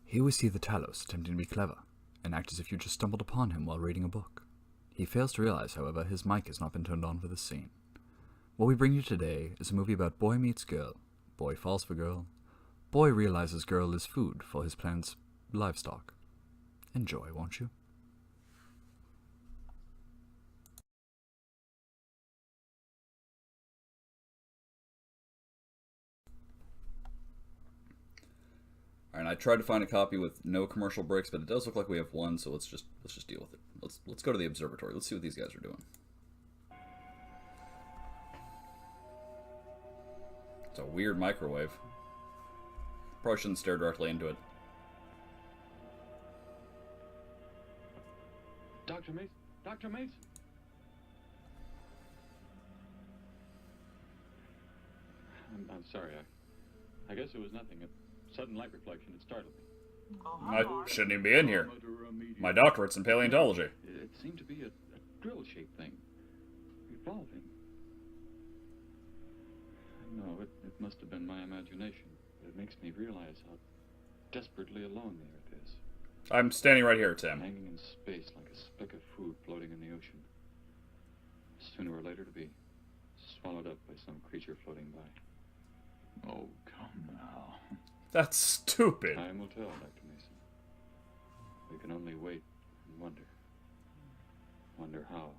Here we see the Talos attempting to be clever, and act as if you just stumbled upon him while reading a book. He fails to realize, however, his mic has not been turned on for this scene. What we bring you today is a movie about boy meets girl, boy falls for girl, boy realizes girl is food for his planet's livestock. Enjoy, won't you? Alright, I tried to find a copy with no commercial breaks, but it does look like we have one, so let's just deal with it. Let's go to the observatory. Let's see what these guys are doing. It's a weird microwave. Probably shouldn't stare directly into it. Dr. Mason? Dr. Mason? I'm sorry. I guess it was nothing. A sudden light reflection. It startled me. I shouldn't even be in here. My doctorate's in paleontology. It seemed to be a drill-shaped thing. Revolving. No, it must have been my imagination. But it makes me realize how desperately alone the Earth is. I'm standing right here, Tim. Hanging in space like a speck of food floating in the ocean. Sooner or later to be swallowed up by some creature floating by. Oh, come now. That's stupid. Time will tell, Dr. Mason. We can only wait and wonder. Wonder how.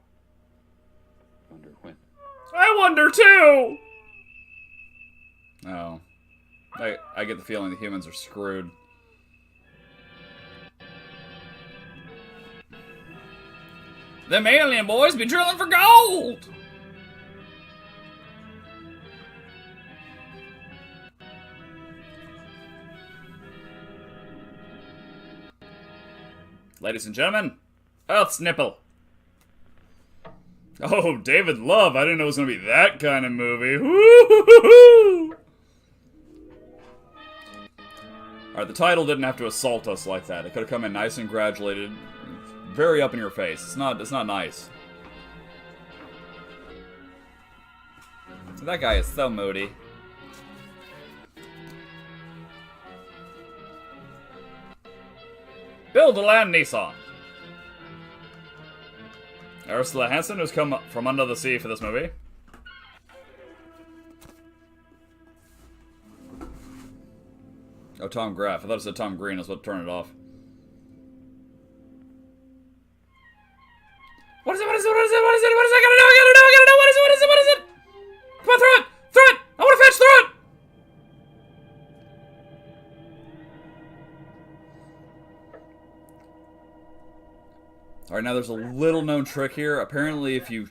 Wonder when. I wonder too! Oh. I get the feeling the humans are screwed. Them alien boys be drilling for gold! Ladies and gentlemen, Earth's nipple. Oh, David Love. I didn't know it was going to be that kind of movie. Woo-hoo-hoo-hoo! Alright, the title didn't have to assault us like that. It could have come in nice and graduated. Very up in your face. It's not nice. That guy is so moody. Bill DeLand Nissan. Ursula Hanson, who's come from under the sea for this movie. Oh, Tom Graff. I thought it said Tom Green. I was about to turn it off. What is it? What is it? What is it? What is it? What is it? I gotta know! I gotta know! I gotta know! What is it? What is it? What is it? Come on, throw it! Throw it! I want to fetch! Throw it! Alright, now there's a little known trick here. Apparently, if you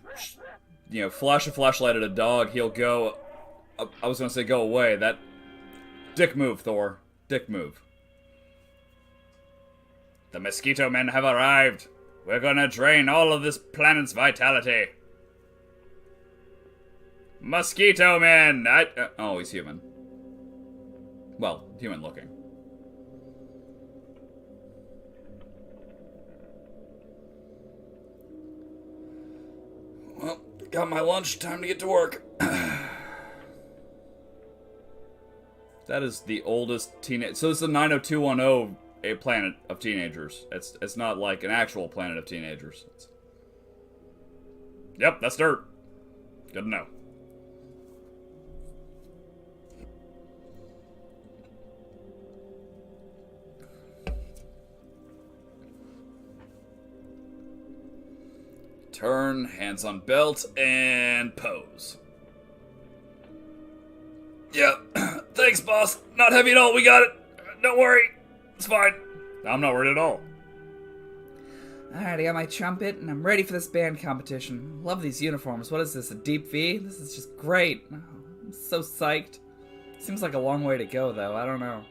flash a flashlight at a dog, he'll go... I was gonna say go away. That... Dick move, Thor. Dick move. The mosquito men have arrived. We're gonna drain all of this planet's vitality. Mosquito men! Oh, he's human. Well, human looking. Well, got my lunch. Time to get to work. That is the oldest teenage... So this is a 90210, a planet of teenagers. It's not like an actual planet of teenagers. Yep, that's dirt. Good to know. Turn, hands on belt, and pose. Yep. Thanks, boss. Not heavy at all. We got it. Don't worry. It's fine. I'm not worried at all. Alright, I got my trumpet, and I'm ready for this band competition. Love these uniforms. What is this, a deep V? This is just great. Oh, I'm so psyched. Seems like a long way to go, though. I don't know.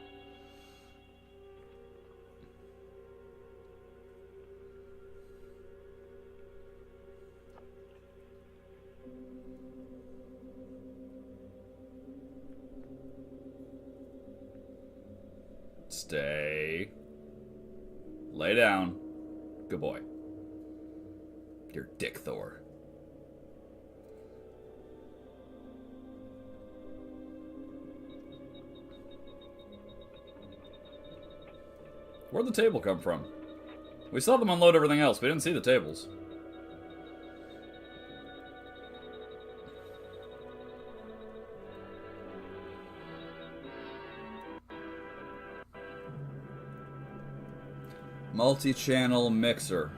Stay. Lay down. Good boy. You're Dick Thor. Where'd the table come from? We saw them unload everything else. We didn't see the tables. Multi-channel mixer.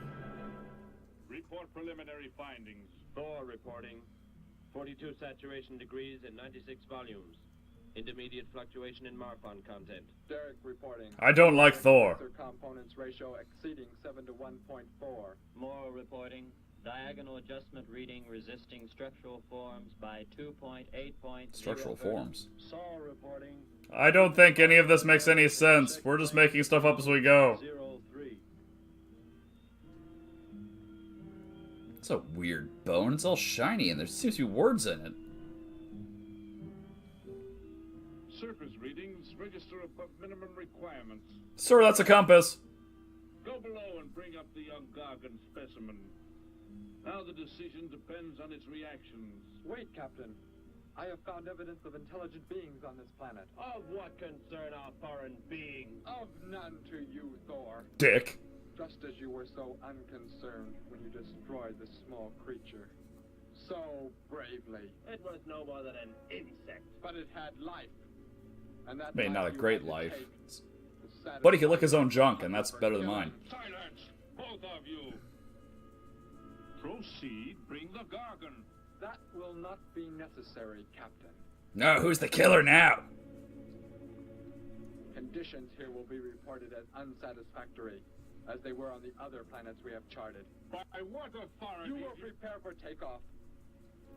Report preliminary findings. Thor reporting. 42 saturation degrees and 96 volumes. Intermediate fluctuation in Marfon content. Derek reporting. I don't like Thor. Components ratio exceeding 7 to 1.4. Moore reporting. Diagonal adjustment reading resisting structural forms by 2.8 points. Structural forms. Saul reporting. I don't think any of this makes any sense. We're just making stuff up as we go. 03. It's a weird bone. It's all shiny and there seems to be words in it. Surface readings register above minimum requirements. Sir, that's a compass. Go below and bring up the young Gargan specimen. Now the decision depends on its reactions. Wait, Captain. I have found evidence of intelligent beings on this planet. Of what concern are foreign beings? Of none to you, Thor. Dick. Just as you were so unconcerned when you destroyed the small creature. So bravely. It was no more than an insect. But it had life. And that Maybe not a life you great had to life. take to But he can lick his own satisfy junk, and that's better than mine. Silence, both of you. Proceed, bring the Gargan. That will not be necessary, Captain. No, who's the killer now? Conditions here will be reported as unsatisfactory, as they were on the other planets we have charted. By what authority? You will prepare for takeoff.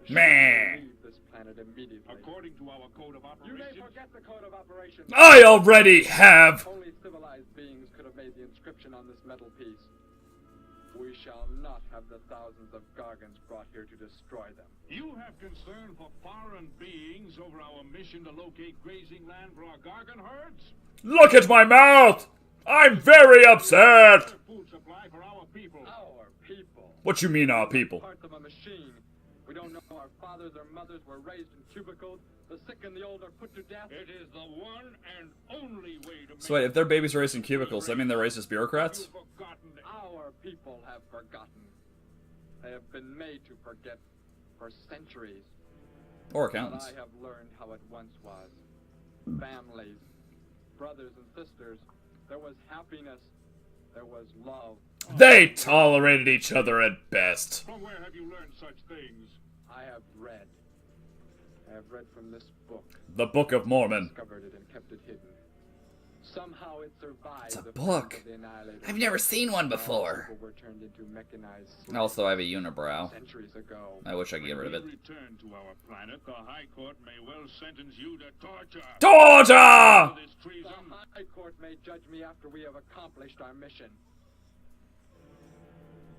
Meh. Leave this planet immediately. According to our code of You may operations. forget the code of operations. I already have! Only civilized beings could have made the inscription on this metal piece. We shall not have the thousands of Gargans brought here to destroy them. You have concern for foreign beings over our mission to locate grazing land for our Gargan herds? Look at my mouth! I'm very upset! Food supply for our people. Our people. What you mean, our people? Parts of a machine. We don't know our fathers or mothers were raised in cubicles. The sick and the old are put to death. It is the one and only way to make. So wait, if their babies raised in cubicles, does that mean they're raised as bureaucrats? You've forgotten it. Our people have forgotten. They have been made to forget for centuries. Or But accountants. I have learned how it once was. Families, brothers and sisters. There was happiness. There was love. They tolerated each other at best. From where have you learned such things? I have read. I have read from this book. The Book of Mormon. Discovered it and kept it hidden. Somehow it survived. It's a the book. plague of the Annihilator. I've never seen one All before. people were turned into mechanized Also, I have a unibrow. centuries ago. I wish I could get rid of it. When we return to our planet, the High Court may well sentence you to torture. Torture! For this The treason. High Court may judge me after we have accomplished our mission.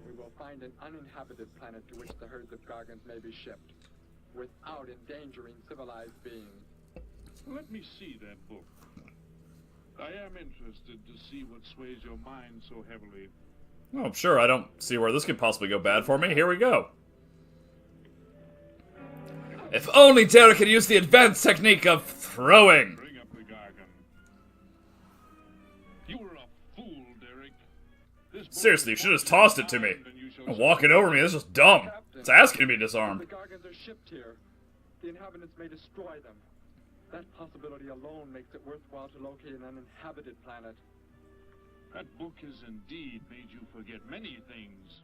We will find an uninhabited planet to which the herds of Gargans may be shipped, without endangering civilized beings. Let me see that book. I am interested to see what sways your mind so heavily. Oh, sure, I don't see where this could possibly go bad for me. Here we go. If only Derek had used the advanced technique of throwing. Bring up the Gargan. You were a fool, Derek. This book Seriously, you should have just tossed it to me. and you shall Walking over me, this is just dumb. It's asking to be If disarmed. the Gargans are shipped here, the inhabitants may destroy them. That possibility alone makes it worthwhile to locate an uninhabited planet. That book has indeed made you forget many things.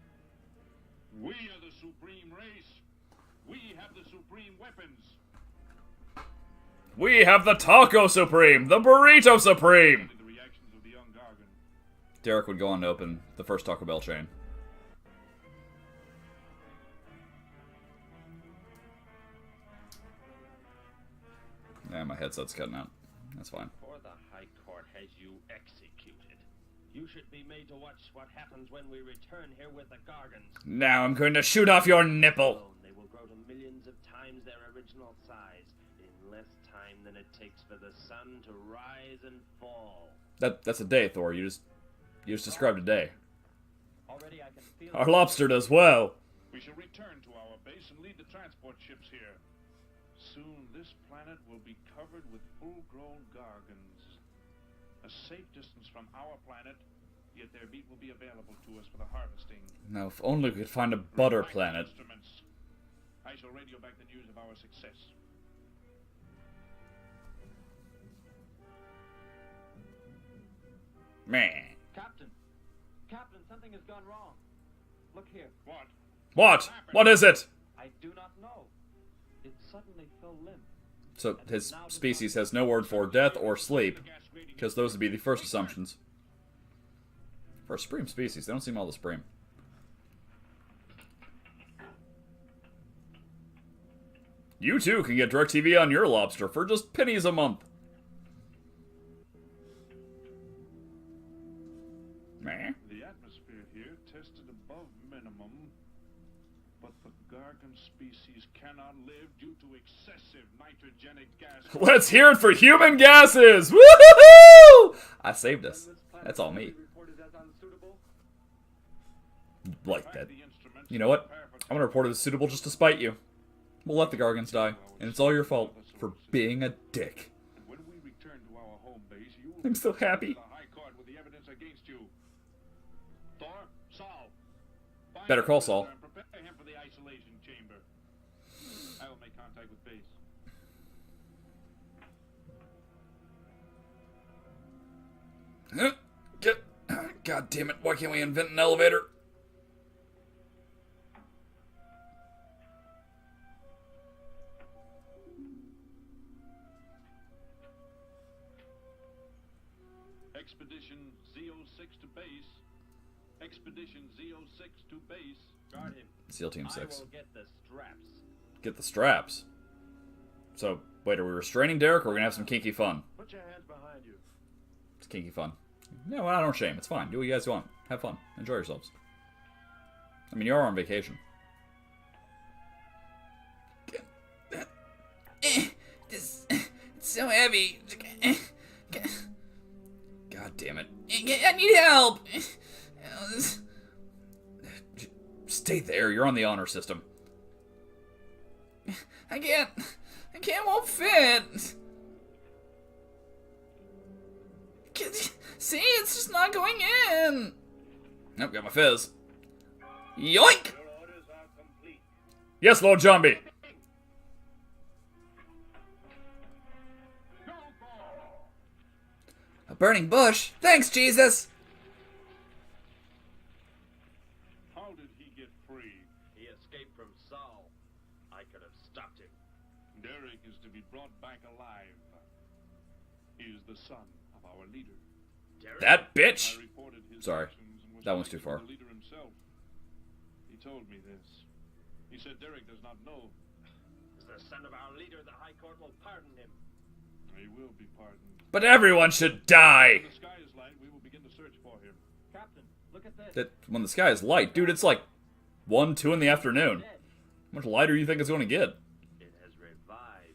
We are the supreme race. We have the supreme weapons. We have the Taco Supreme, the Burrito Supreme. The reactions of the young Gargan. Derek would go on to open the first Taco Bell chain. Yeah, my headset's cutting out. That's fine. For the High Court has you executed. You should be made to watch what happens when we return here with the Gargans. Now I'm going to shoot off your nipple. Alone, they will grow to millions of times their original size in less time than it takes for the sun to rise and fall. That's a day, Thor. You just described a day. Already I can feel Our lobster does well. We shall return to our base and lead the transport ships here. Soon this planet will be covered with full-grown Gargans. a safe distance from our planet, yet their meat will be available to us for the harvesting. Now, if only we could find a butter Right planet. instruments. I shall radio back the news of our success. Man. Captain, something has gone wrong. Look here. What? What? What is it? I do not know. It suddenly fell limp. So his species has no word for death or sleep, because those would be the first assumptions. For a supreme species, they don't seem all the supreme. You too can get DirecTV on your lobster for just pennies a month. Meh. The atmosphere here tested above minimum, but the Gargan species cannot live due to excessive nitrogenic gas. Let's hear it for human gases! Woohoo! I saved us. That's all me. Like that. You know what? I'm gonna report it as suitable just to spite you. We'll let the Gargans die, and it's all your fault for being a dick. When we return to our home base, you will I'm so happy. to the High Court with the evidence against you. Thor, Saul. Find Better call the Saul. prisoner and prepare him for the isolation chamber. I will make contact with base. God damn it, why can't we invent an elevator? Expedition Z06 to base. Expedition Z06 to base. Guard him. SEAL Team 6. I will get the straps. Get the straps. So, wait, are we restraining Derek, or are we gonna have some kinky fun? Put your hands behind you. It's kinky fun. No, I don't shame. It's fine. Do what you guys want. Have fun. Enjoy yourselves. I mean, you are on vacation. It's so heavy. God damn it. I need help. Stay there. You're on the honor system. I can't, won't fit. See, it's just not going in. Nope, got my fizz. Yoink! Your orders are complete. Yes, Lord Zombie. A burning bush. Thanks, Jesus. How did he get free? He escaped from Saul. I could have stopped him. Derek is to be brought back alive. He is the son of our leader. Derek? That bitch. I reported his Sorry. actions and was That one's speaking too far. to the leader himself. He told me this. He said Derek does not know. As the son of our leader, the High Court will pardon him. He will be pardoned. But everyone should die. When the sky is light, we will begin to search for him. Captain, look at this. That when the sky is light, dude, it's like 1, 2 in the afternoon. Dead. How much lighter do you think it's going to get? It has revived.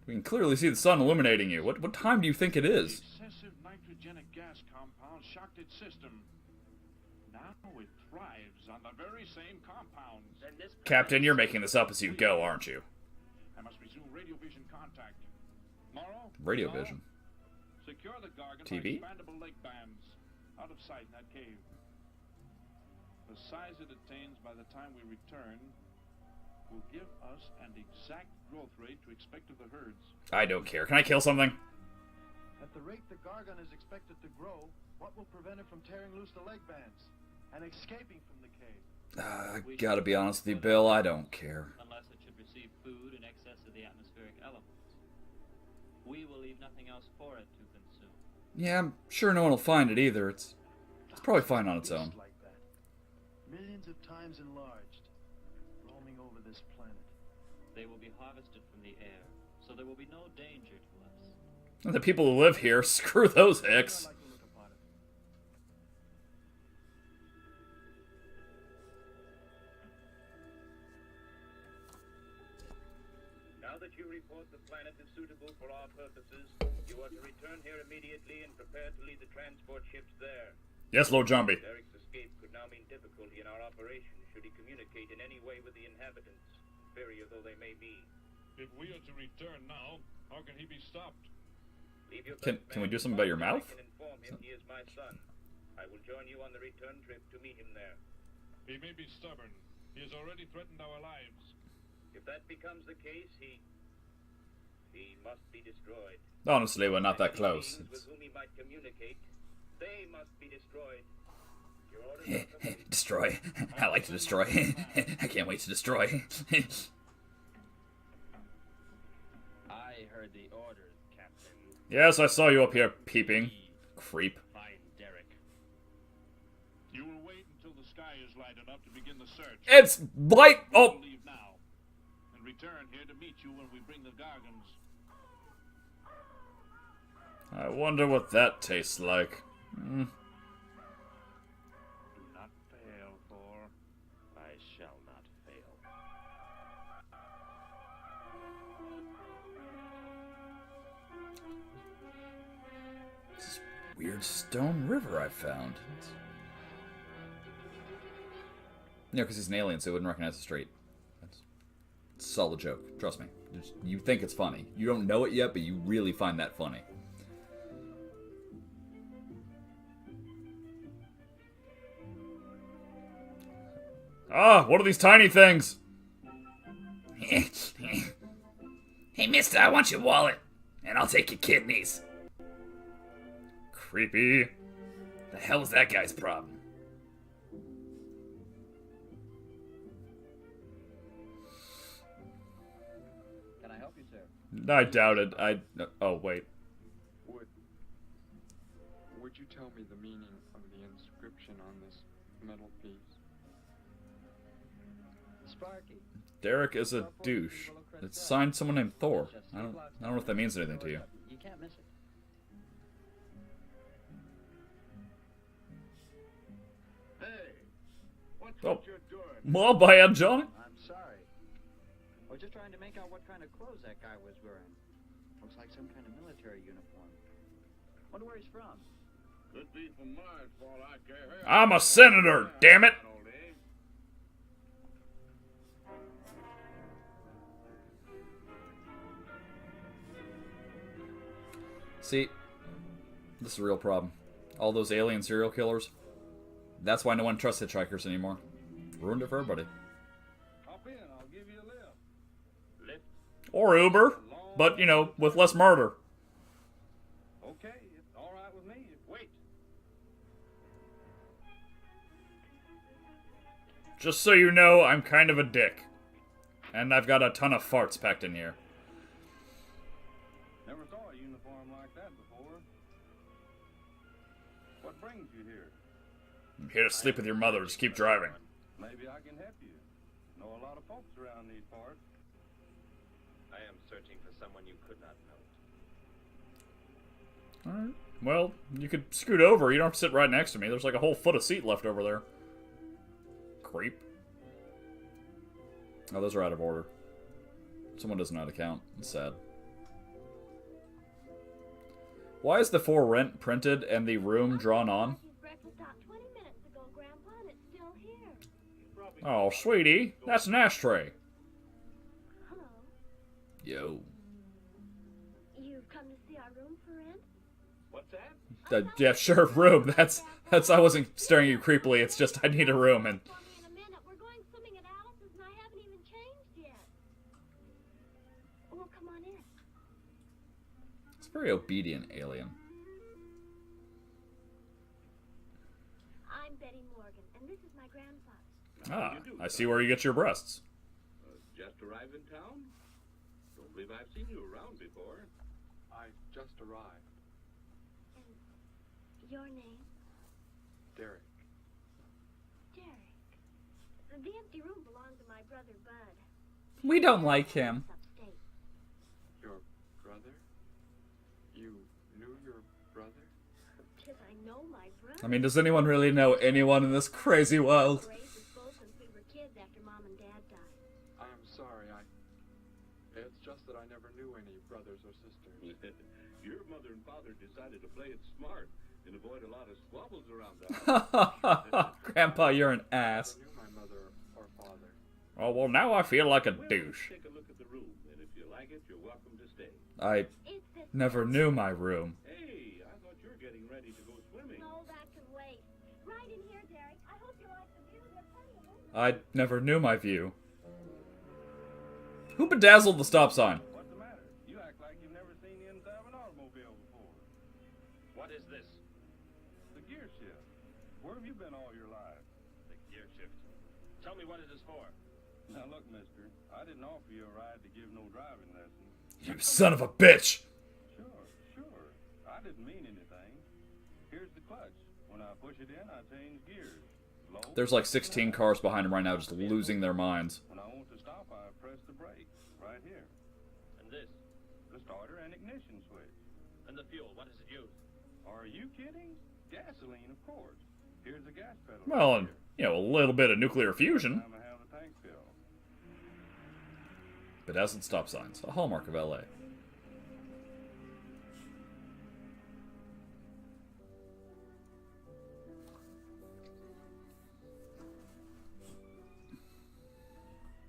We can clearly see the sun illuminating you. What time do you think it is? Excessive nitrogenic gas compound shocked its system. Now it thrives on the very same compounds. Then this Captain, you're making this up as you go, aren't you? I must resume radio vision contact. Morrow? Radio Saul, vision. Secure the Gargan TV? by expandable leg bands. Out of sight in that cave. The size it attains by the time we return will give us an exact growth rate to expect of the herds. I don't care. Can I kill something? At the rate the Gargan is expected to grow, what will prevent it from tearing loose the leg bands and escaping from the cave? I gotta be honest with you, Bill. I don't care. Unless it should receive food in excess of the atmospheric elements. We will leave nothing else for it to consume. Yeah, I'm sure no one will find it either. It's probably fine on its own. Beast like that. Millions of times enlarged, roaming over this planet. They will be harvested from the air, so there will be no danger to us. And the people who live here, screw those hicks. I like to look upon it. Now that you report the planet is suitable for our purposes, you are to return here immediately and prepare to lead the transport ships there. Yes, Lord Zombie. Derek's escape could now mean difficulty in our operation should he communicate in any way with the inhabitants, inferior though they may be. If we are to return now, how can he be stopped? Can we do something about your mouth? I can inform him he is my son. I will join you on the return trip to meet him there. He may be stubborn. He has already threatened our lives. If that becomes the case, he must be destroyed. Honestly, we're not that close. Beings with whom he might communicate, they must be destroyed. Your orders are complete. Destroy. I like to destroy. I can't wait to destroy. I heard the orders, Captain. Yes, I saw you up here peeping. Creep. Find Derek. You will wait until the sky is light enough to begin the search. It's light. Oh, We'll leave now and return here to meet you when we bring the Gargans. I wonder what that tastes like. Do not fail, Thor. I shall not fail. This weird stone river I found. No, because he's an alien, so he wouldn't recognize the street. That's a solid joke. Trust me. You think it's funny. You don't know it yet, but you really find that funny. Ah, what are these tiny things? Hey, mister, I want your wallet, and I'll take your kidneys. Creepy. The hell is that guy's problem? Can I help you, sir? I doubt it. Oh, wait. Would you tell me the meaning of the inscription on this metal piece? Sparky. Derek is a douche. It's signed someone named Thor. I don't know if that means anything to you. You can't miss it. Hey, what's Oh. what you're doing? More bad, Johnny. I'm sorry. I was just trying to make out what kind of clothes that guy was wearing. Looks like some kind of military uniform. Wonder where he's from. Could be from Mars, for all I care. I'm a senator, damn it. See, this is a real problem. All those alien serial killers. That's why no one trusts hitchhikers anymore. Ruined it for everybody. Hop in, I'll give you a lift. Or Uber, but, you know, with less murder. Okay, it's all right with me. Wait. Just so you know, I'm kind of a dick. And I've got a ton of farts packed in here. Never saw a uniform like that before. What brings you here? I'm here to sleep with your mother. Just keep driving. Maybe I can help you. Know a lot of folks around these parts. I am searching for someone you could not know. Alright. Well, you could scoot over. You don't have to sit right next to me. There's like a whole foot of seat left over there. Creep. Oh, those are out of order. Someone doesn't know how to count. It's sad. Why is the for rent printed and the room drawn on? Oh, sweetie, that's an ashtray. Hello. Yo. You've come to see our room for rent? What's that? Yeah, sure, room. That's. I wasn't staring at you creepily. It's just I need a room and. For me in a minute. We're going swimming at Alice's and I haven't even changed yet. Well, come on in. It's a very obedient alien. I'm Betty Morgan, and this is my grandfather. Ah, I see where you get your breasts. Just arrived in town? Don't believe I've seen you around before. I just arrived. And your name? Derek. Derek. The empty room belonged to my brother, Bud. We don't like him. Upstate. Your brother? You knew your brother? Because I know my brother. I mean, does anyone really know anyone in this crazy world? Raised us both since we were kids after Mom and Dad died. I'm sorry, it's just that I never knew any brothers or sisters. Your mother and father decided to play it smart and avoid a lot of squabbles around the house. Grandpa, you're an ass. I never knew my mother or father. Oh, well, now I feel like a Well, douche. take a look at the room, and if you like it, you're welcome to stay. I It's this Never knew my room. Hey, I thought you were getting ready to go swimming. No, that can wait. Right in here, Derek. I hope you like the view. There's plenty of room. I never knew my view. Who bedazzled the stop sign? What's the matter? You act like you've never seen the inside of an automobile before. What is this? The gear shift. Where have you been all your life? The gear shift. Tell me what it is for. Now look, mister, I didn't offer you a ride to give no driving lessons. You son of a bitch! Sure. I didn't mean anything. Here's the clutch. When I push it in, I change gears. Low, There's like 16 cars behind him right now just losing their minds. when I want to stop, I press the brake. Right here. And this? The starter and ignition switch. And the fuel, what does it use? Are you kidding? Gasoline, of course. Here's the gas pedal. Well, right and, here. you know, a little bit of nuclear fusion. Time to have the tank filled. Bedazzled stop signs, a hallmark of LA.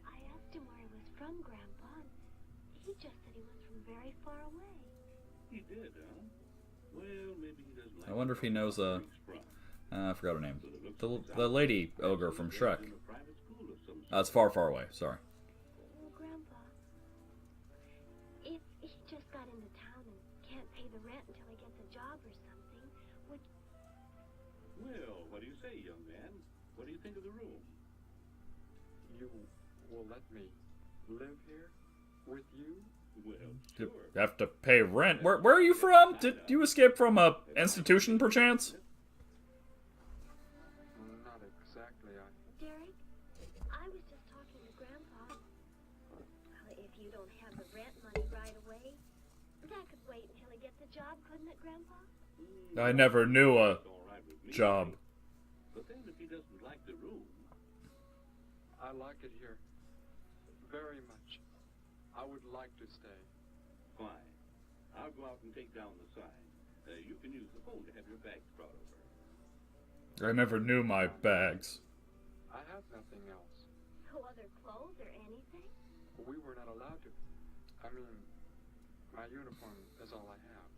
I asked him where he was from, Grandpa, and he just said he was from very far away. He did, huh? Well, maybe he doesn't like I wonder if he knows, I I forgot her name. The lady ogre from Shrek. It's far, far away, sorry. Well, Grandpa, if he just got into town and can't pay the rent until he gets a job or something, would... Well, what do you say, young man? What do you think of the room? You will let me live here with you? Well, You sure. have to pay rent. Where are you from? Did you escape from a institution, perchance? Not exactly. Derek, I was just talking to Grandpa. Well, if you don't have the rent money right away, that could wait until he gets a job, couldn't it, Grandpa? I never knew a It's all right with me. job. But then if he doesn't like the room, I like it here very much. I would like to stay. fine. I'll go out and take down the sign. You can use the phone to have your bags brought over. I never knew my bags. I have nothing else. No other clothes or anything? We were not allowed to. I mean, my uniform is all I have.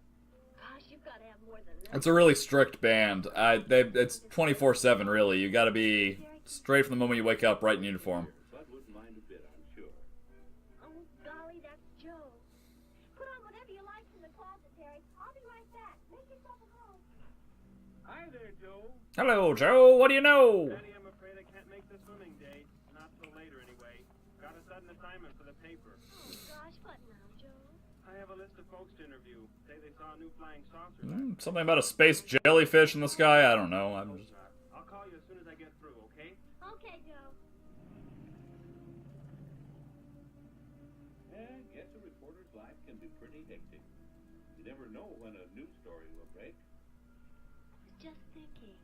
Gosh, you've got to have more than that. It's a really strict band. It's 24/7, really. You gotta be straight from the moment you wake up, right in uniform. Bud wouldn't mind a bit, I'm sure. Oh, golly, that's Joe. Put on whatever you like from the closet, Derek. I'll be right back. Make yourself at home. Hi there, Joe. Hello, Joe. What do you know? Daddy, I'm afraid I can't make the swimming date. Not till later, anyway. Got a sudden assignment for the paper. Oh, gosh, what now, Joe? I have a list of folks to interview. Say they saw a new flying saucer. Something about a space jellyfish in the sky? I don't know. I'm just... I'll call you as soon as I get through, okay? Okay, Joe. I guess a reporter's life can be pretty hectic. You never know when a news story will break. I was just thinking.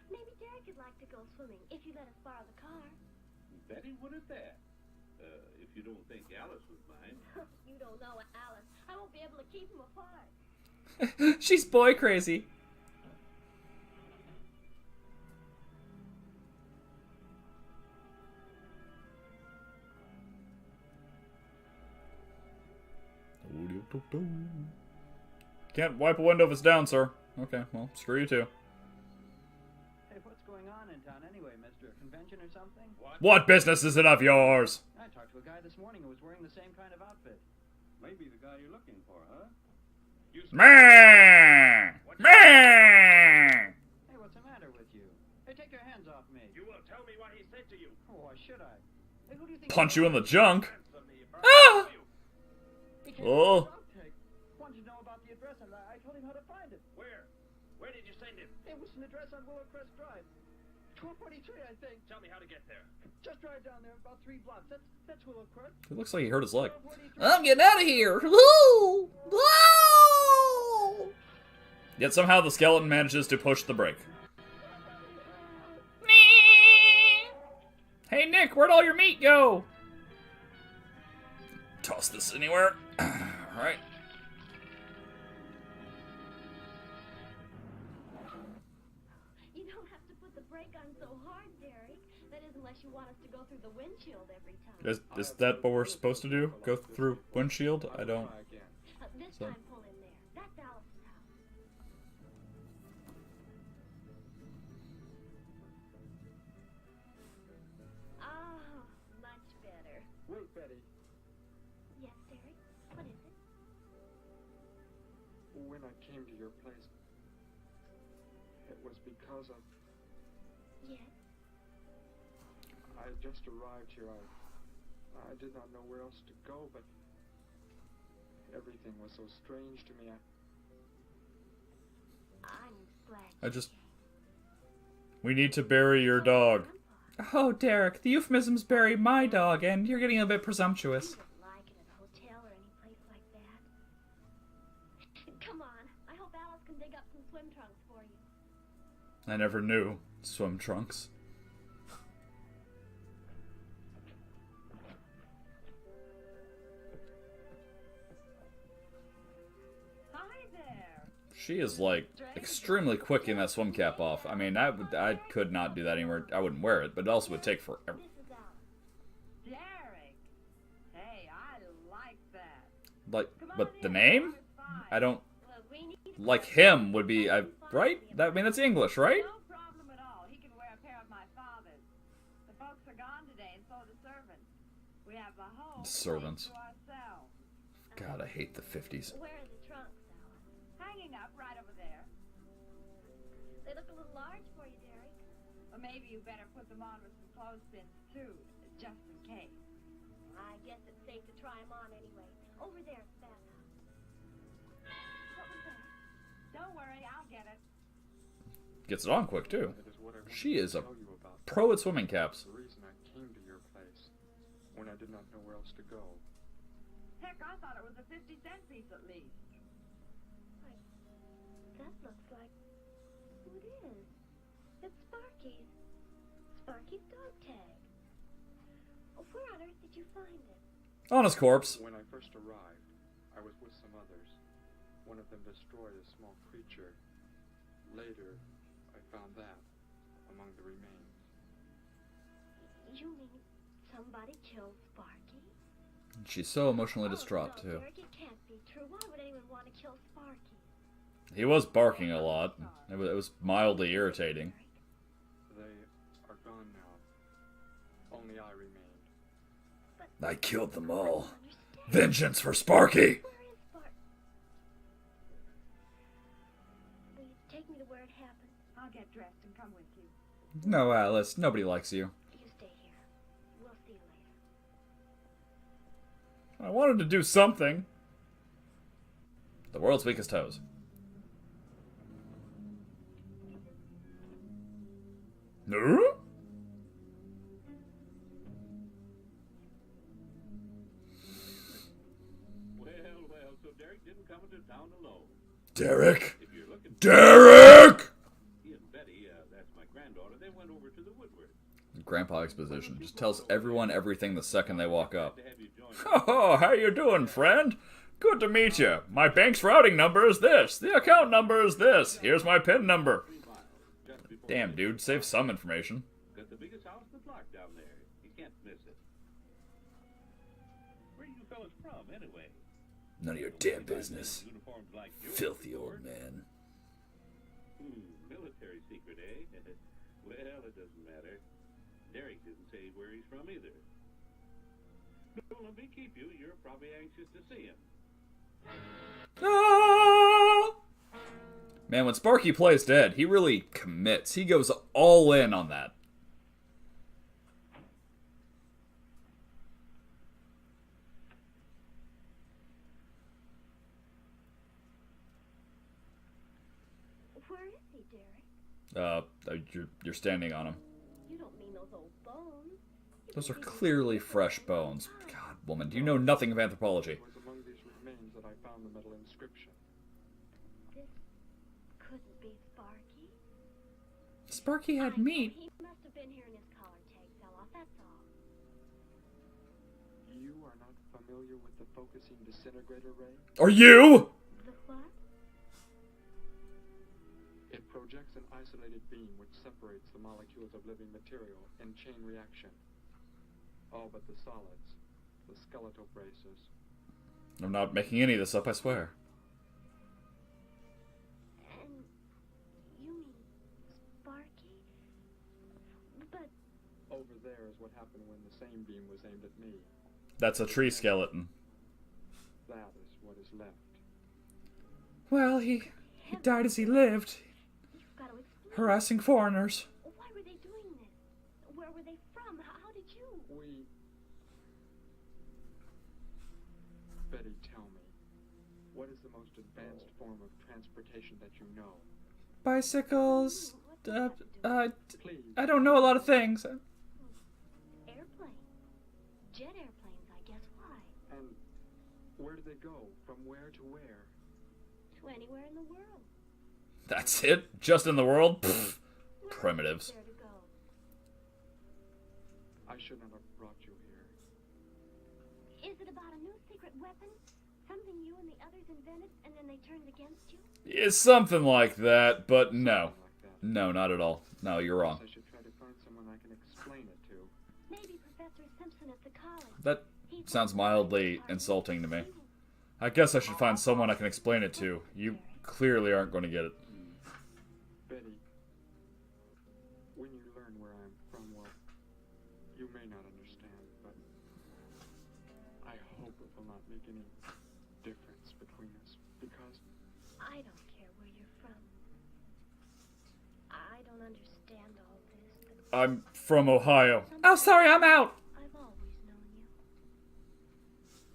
Maybe Derek would like to go swimming if you let us borrow the car. Betty would at that. If you don't think Alice would mind. You don't know Alice. I won't be able to keep them apart. She's boy crazy. Can't wipe a window if it's down, sir. Okay, well, screw you too. Hey, what's going on in town anyway, mister? A convention or something? What business is it of yours? I talked to a guy this morning who was wearing the same kind of outfit. Maybe the guy you're looking for, huh? Man! Man! Hey, what's the matter with you? Hey, take your hands off me. You will tell me what he said to you. Oh, why should I? Hey, who do you think Punch you in the junk. Ah! He came Oh. from the outtake. Wanted to know about the address, and I told him how to find it. Where? Where did you send him? It was an address on Willow Crest Drive. 1243, I think. Tell me how to get there. Just drive down there about 3 blocks. That's Willow Crest. It looks like he hurt his leg. 1243. I'm getting out of here. Woo! Woo! Yet somehow the skeleton manages to push the brake. Hey Nick, where'd all your meat go? Toss this anywhere. Alright. You don't have to put the brake on so hard, Derek. That is, unless you want us to go through the windshield every time. Is that what we're supposed to do? Go through windshield? I don't... This So- time pull in was because of... Yes? I had just arrived here. I did not know where else to go, but everything was so strange to me. I'm glad. We need to bury your dog. Oh, Derek, the euphemism's bury my dog, and you're getting a bit presumptuous. You wouldn't like it in a hotel or any place like that. Come on. I hope Alice can dig up some swim trunks for you. I never knew. Swim trunks. Hi there. She is, like, extremely quick in that swim cap off. I mean, I could not do that anywhere. I wouldn't wear it, but it also would take forever. Derek. Hey, I like that. Like, but the name? I don't... Like him would be, right? I mean, that's English, right? No problem at all. He can wear a pair of my father's. The folks are gone today, and so are the servants. We have the whole Servants. place to ourselves. God, I hate the 50s. Where are the trunks, Alice? Hanging up right over there. They look a little large for you, Derek. Or maybe you better put them on with some clothespins, too, just in case. I guess it's safe to try them on anyway. Over there at the bathhouse. What was that? Don't worry, I'll get it. Gets it on quick, too. It is what I wanted She is to a tell you about. pro at swimming caps. The reason I came to your place when I did not know where else to go. Heck, I thought it was a 50-cent piece at least. That looks like... Who it is? It's Sparky's. Sparky's dog tag. Oh, where on earth did you find it? On his corpse. When I first arrived, I was with some others. One of them destroyed a small creature. Later, I found that among the remains. You mean somebody killed Sparky? She's so emotionally distraught, no, too. Derek, it can't be true. Why would anyone want to kill Sparky? He was barking a lot. It was mildly irritating. They are gone now. Only I remained. I killed them all. Vengeance for Sparky! Where is Sparky? Will you take me to where it happened? I'll get dressed and come with you. No, Alice, nobody likes you. You stay here. We'll see you later. I wanted to do something. The world's weakest toes. No? Well, so Derek didn't come into town alone. Derek? If you're looking for Derek! he and Betty, that's my granddaughter, they went over to the Woodward. Grandpa exposition. Just tells everyone everything the second they walk up. To have you join Oh, how you doing, friend? Good to meet you. My bank's routing number is this. The account number is this. Here's my PIN number. 3 miles, just before Damn, dude, save some information. got the biggest house in the block down there. You can't miss it. Where are you fellas from, anyway? None of your damn business. Uniforms like yours, Filthy Lord. old man. Military secret, eh? Well, it doesn't matter. Derek didn't say where he's from either. Don't let me keep you. You're probably anxious to see him. Ah! Man, when Sparky plays dead, he really commits. He goes all in on that. Where is he, Derek? You're standing on him. You don't mean those old bones. Those are clearly fresh bones. God, woman, do you know nothing of anthropology? It was among these remains that I found the metal inscription. This couldn't be Sparky. Sparky had I know meat. He must have been here and his collar tag fell off, that's all. You are not familiar with the focusing disintegrator ray? Are you? The what? It projects an isolated beam which separates the molecules of living material in chain reaction. All but the solids, the skeletal braces. I'm not making any of this up, I swear. And you mean Sparky? But Over there is what happened when the same beam was aimed at me. That's a tree skeleton. That is what is left. Well, he died as he lived. you've got to explain Harassing foreigners. Why were they doing this? Where were they from? How did you? Betty, tell me, what is the most advanced form of transportation that you know? Bicycles. Please. I don't know a lot of things. Airplane. Jet airplanes, I guess. Why? And where do they go? From where to where? To anywhere in the world. That's it? Just in the world? Pfft. Primitives. Where to go? I should not have brought you here. Is it about a new secret weapon? Something you and the others invented and then they turned against you? It's something like that, but no. No, not at all. No, you're wrong. I should try to find someone I can explain it to. Maybe Professor Simpson at the college. That sounds mildly insulting to me. I guess I should find someone I can explain it to. You clearly aren't going to get it. Betty, when you learn where I'm from, well, you may not understand, but I hope it will not make any difference between us, because I don't care where you're from. I don't understand all this, but I'm from Ohio. Oh, sorry, I'm out. I've always known you.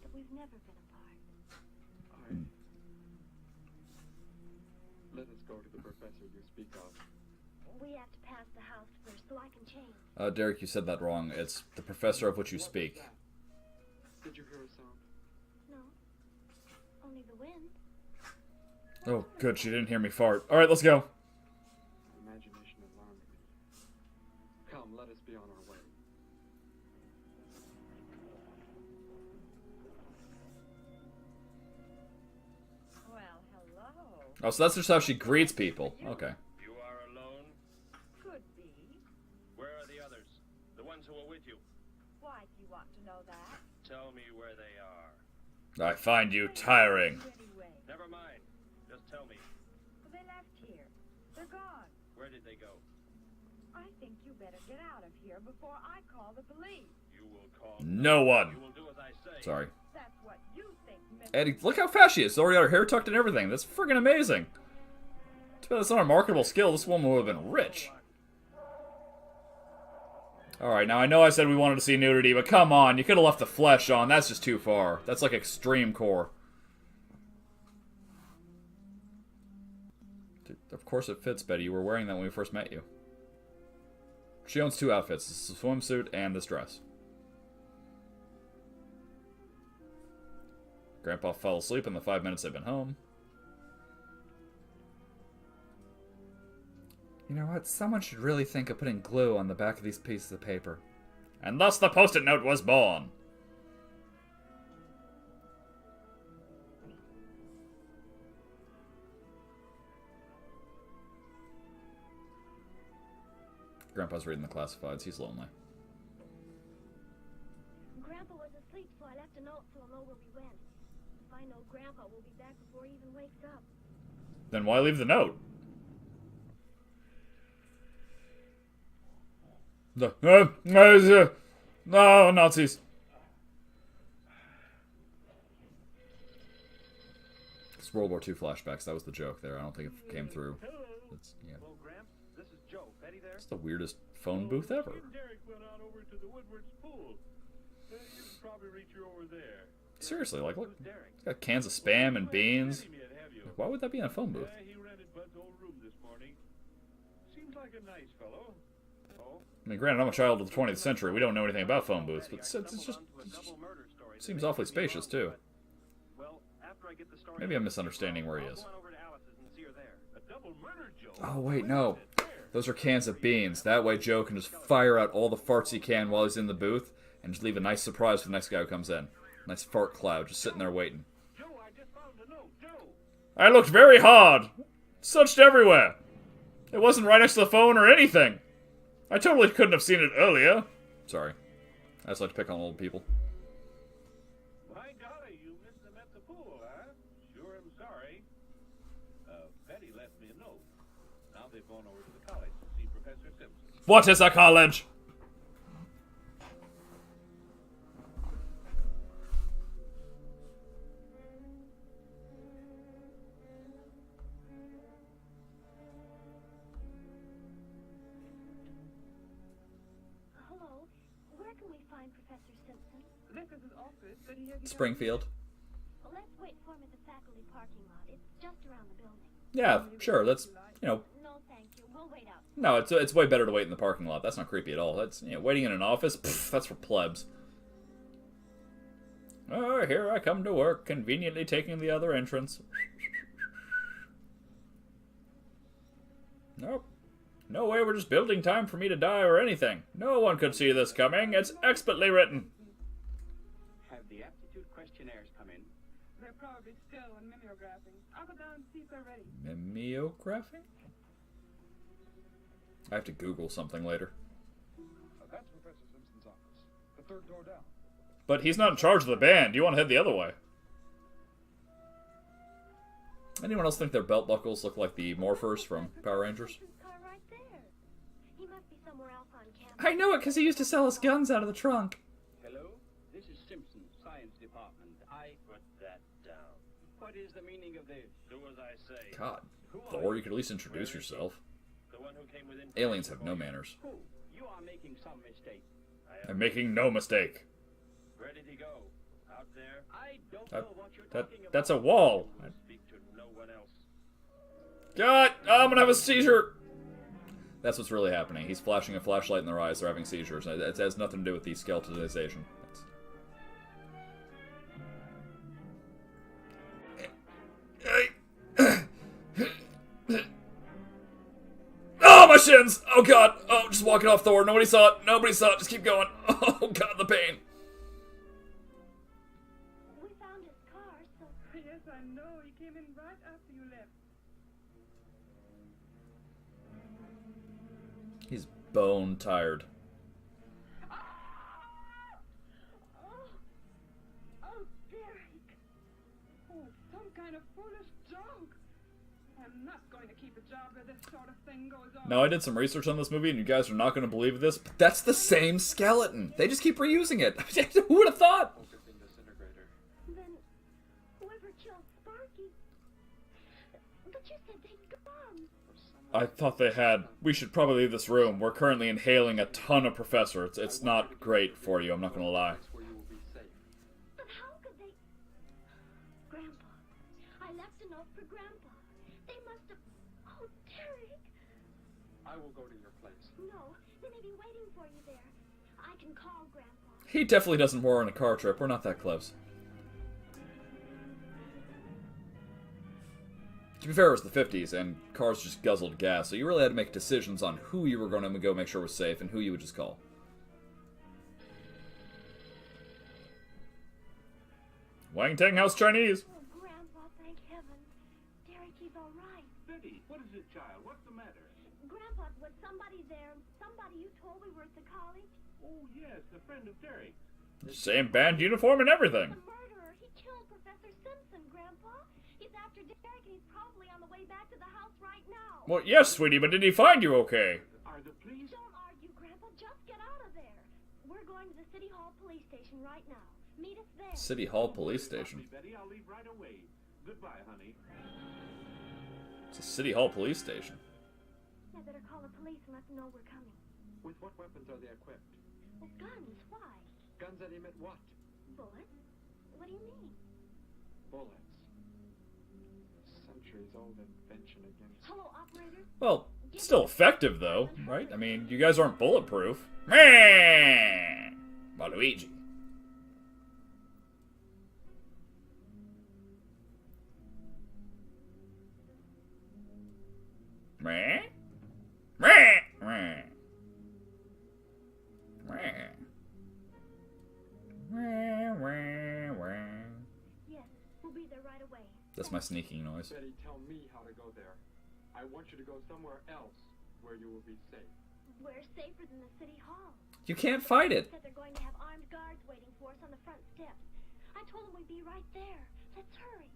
But we've never been apart. let us go to the professor you speak of. We have to pass the house first so I can change. Derek, you said that wrong. It's the professor of which you speak. Did you hear a sound? No. Only the wind. Oh, good. She didn't hear me fart. All right, let's go. Imagination alarmed me. Come, let us be on our way. Well, hello. Oh, so that's just how she greets people. Okay. You are alone? Could be. Where are the others? The ones who were with you? Why do you want to know that? Tell me where they are. I find you tiring. Anyway, Never mind. Just tell me. well, they left here. They're gone. Where did they go? I think you better get out of here before I call the police. You will call. No one. You will do as I say. Sorry. That's what you think, Mr. Eddie, look how fast she is. She's already got her hair tucked and everything. That's friggin' amazing. Too bad that's not a marketable skill. This woman would have been rich. Alright, now I know I said we wanted to see nudity, but come on. You could have left the flesh on. That's just too far. That's like extreme core. Dude, of course it fits, Betty. You were wearing that when we first met you. She owns two outfits. This is a swimsuit and this dress. Grandpa fell asleep in the 5 minutes they've been home. You know what? Someone should really think of putting glue on the back of these pieces of paper. And thus the post-it note was born. Grandpa's reading the classifieds. He's lonely. Grandpa was asleep, so I left a note so I'll know where we went. If I know Grandpa will be back before he even wakes up. Then why leave the note? No, Nazis. It's World War II flashbacks. That was the joke there. I don't think it came through. It's, yeah. Hello, Gramps. This is Joe. Betty there? It's the weirdest phone booth ever. Me and Derek went on over to the Woodward's pool. You can probably reach her over there. Seriously, like, look. Who's Derek? It's got cans of Spam and beans. Seen him yet, have you? Why would that be in a phone booth? Yeah, he rented Bud's old room this morning. Seems like a nice fellow. Oh, I mean, granted, I'm a child of the 20th century. We don't know anything about phone booths, but it's just seems awfully spacious, too. Well, after I get the story, Maybe I'm misunderstanding where he is. I'll go on over to Alice's and see her there. a double murder, Joe. Oh, wait, no. Those are cans of beans. That way Joe can just fire out all the farts he can while he's in the booth and just leave a nice surprise for the next guy who comes in. Nice fart cloud just sitting there waiting. Joe, I just found a note. Joe. I looked very hard. Searched everywhere. It wasn't right next to the phone or anything. I totally couldn't have seen it earlier. Sorry. I just like to pick on old people. My golly, you missed them at the pool, huh? Sure, I'm sorry. Betty left me a note. Now they've gone over to the college to see Professor Simpson. What is a college? find Professor Simpson? This is his office, but he has Springfield. Well, let's wait for him at the faculty parking lot. It's just around the building. Yeah, sure. That's, you know, No, thank you. We'll wait out. no, it's way better to wait in the parking lot. That's not creepy at all. That's, you know, waiting in an office, pff, that's for plebs. Oh, here I come to work, conveniently taking the other entrance. Nope. No way we're just building time for me to die or anything. No one could see this coming. It's expertly written. Have the aptitude questionnaires come in? They're probably still in mimeographing. I'll go down and see if they're ready. Mimeographing? I have to Google something later. That's Professor Simpson's office. The third door down. But he's not in charge of the band. You want to head the other way. Anyone else think their belt buckles look like the morphers from Power Rangers? Car right there. He must be somewhere else on campus. I know it because he used to sell us guns out of the trunk. Hello? This is Simpson, Science Department. I put that down. What is the meaning of this? Do as I say. God. Thor, you could at least introduce yourself. The one who came within Aliens have no manners. Who? You are making some mistake. I'm making no mistake. Where did he go? Out there? I don't know what you're talking about. That's a wall. Speak to no one else. God, I'm gonna have a seizure. That's what's really happening. He's flashing a flashlight in their eyes. They're having seizures. It has nothing to do with the skeletonization. Oh, my shins! Oh, God. Oh, just walking off Thor. Nobody saw it. Nobody saw it. Just keep going. Oh, God, the pain. We found his car, so... Yes, I know. He came in right after you left. He's bone tired. Oh, Derek. Oh, it's some kind of foolish joke. I'm not going to keep a job where this sort of thing goes on. Now, I did some research on this movie, and you guys are not going to believe this, but that's the same skeleton. They just keep reusing it. Who would have thought? Then, whoever killed Sparky... But you said they'd gone. I thought they had. We should probably leave this room. We're currently inhaling a ton of Professor. It's not great for you, I'm not going to lie. But how could they... Grandpa. I left a note for Grandpa. They must have... Oh, Derek. I will go to your place. No, they may be waiting for you there. I can call Grandpa. He definitely doesn't war on a car trip. We're not that close. To be fair, it was the 50s, and cars just guzzled gas, so you really had to make decisions on who you were going to go make sure was safe and who you would just call. Wang Tang House Chinese! Oh, Grandpa, thank heaven. Derek, he's all right. Betty, what is it, child? What's the matter? Grandpa, was somebody there? Somebody you told we were at the college? Oh, yes, a friend of Derek. Same band uniform and everything. The murderer. He killed Professor Simpson, Grandpa. He's after Derek, and he's probably on the way back to the house right now. Well, yes, sweetie, but did he find you okay? Are the police? Don't argue, Grandpa. Just get out of there. We're going to the City Hall police station right now. Meet us there. City Hall Police Station. Betty, I'll leave right away. Goodbye, honey. It's a City Hall Police Station. I better call the police and let them know we're coming. With what weapons are they equipped? Well, guns. Why? Guns that emit what? Bullets? What do you mean? Bullets. Centuries-old invention against... Hello, operator. Well, still effective, though, right? I mean, you guys aren't bulletproof. Meh! Waluigi. Meh? Meh! Meh! Meh! Meh, meh, meh. Yes, we'll be there right away. That's my sneaking noise. Betty, tell me how to go there. I want you to go somewhere else where you will be safe. We're safer than the City Hall. You can't fight it. Said they're going to have armed guards waiting for us on the front steps. I told them we'd be right there. Let's hurry.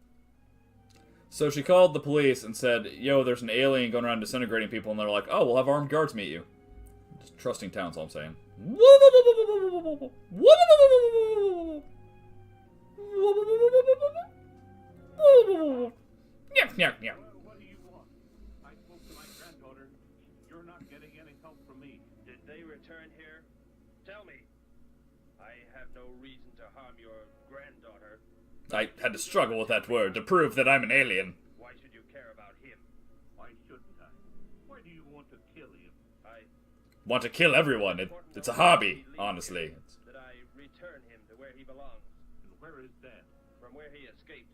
So she called the police and said, yo, there's an alien going around disintegrating people, and they're like, oh, we'll have armed guards meet you. Just trusting town's all I'm saying. What do you want? I spoke to my granddaughter. You're not getting any help from me. Did they return here? Tell me. I have no reason to harm your granddaughter. I had to struggle with that word to prove that I'm an alien. Why should you care about him? Why shouldn't I? Why do you want to kill him? I Want to kill everyone. It's a hobby, honestly. that I return him to where he belongs. And where is that? From where he escaped.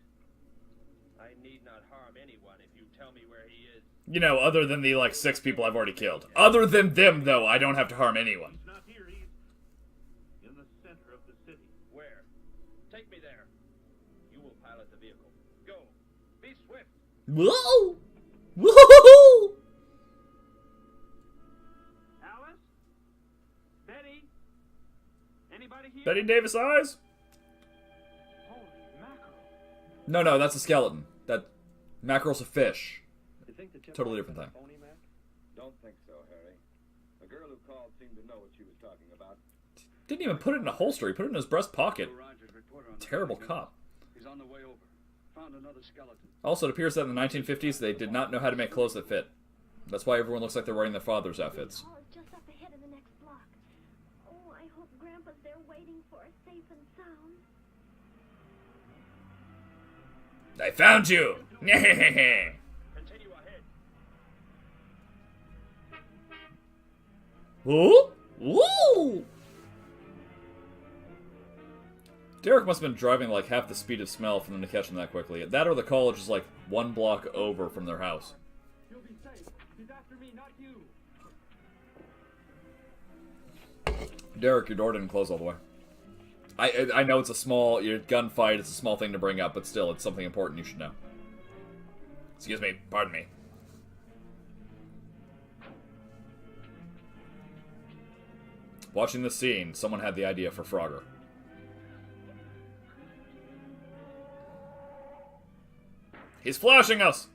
I need not harm anyone if you tell me where he is. You know, other than the, like, 6 people I've already killed. Other than them, though, I don't have to harm anyone. He's not here. He's in the center of the city. Where? Take me there. You will pilot the vehicle. Go. Be swift. Whoa! Whoa! Alice? Betty? Anybody here? Betty Davis eyes? Holy mackerel. No, that's a skeleton. That mackerel's a fish. You think the tip Totally different thing. phony, Mac? Don't think so, Harry. The girl who called seemed to know what she was talking about. Didn't even put it in a holster. He put it in his breast pocket. Terrible cop. He's on the way over. Found another skeleton. Also, it appears that in the 1950s, they did not know how to make clothes that fit. That's why everyone looks like they're wearing their father's outfits. Hall is just up ahead of the next block. Oh, I hope Grandpa's there waiting for us safe and sound. I found you! Continue ahead. Ooh? Ooh! Derek must have been driving like half the speed of smell for them to catch him that quickly. That or the college is like 1 block over from their house. You'll be safe. He's after me, not you. Derek, your door didn't close all the way. I know it's a small gunfight, it's a small thing to bring up, but still, it's something important you should know. Excuse me, pardon me. Watching this scene, someone had the idea for Frogger. He's flashing us!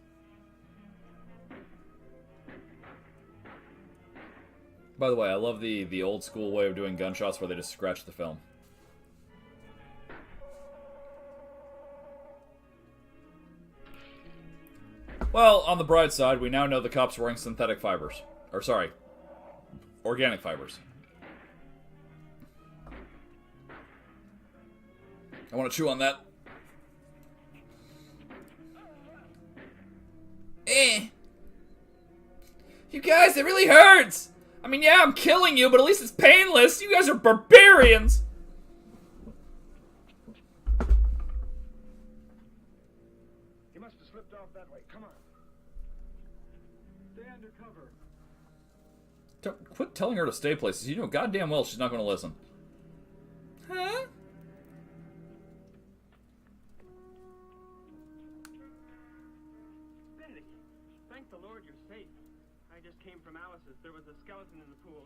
By the way, I love the old school way of doing gunshots where they just scratch the film. Well, on the bright side, we now know the cops were wearing synthetic fibers. Or, sorry, organic fibers. I want to chew on that. You guys, it really hurts! I mean, yeah, I'm killing you, but at least it's painless. You guys are barbarians! He must have slipped off that way. Come on. Stay under cover. Quit telling her to stay places. You know goddamn well she's not going to listen. Huh? Betty, thank the Lord you're safe. I just came from Alice's. There was a skeleton in the pool.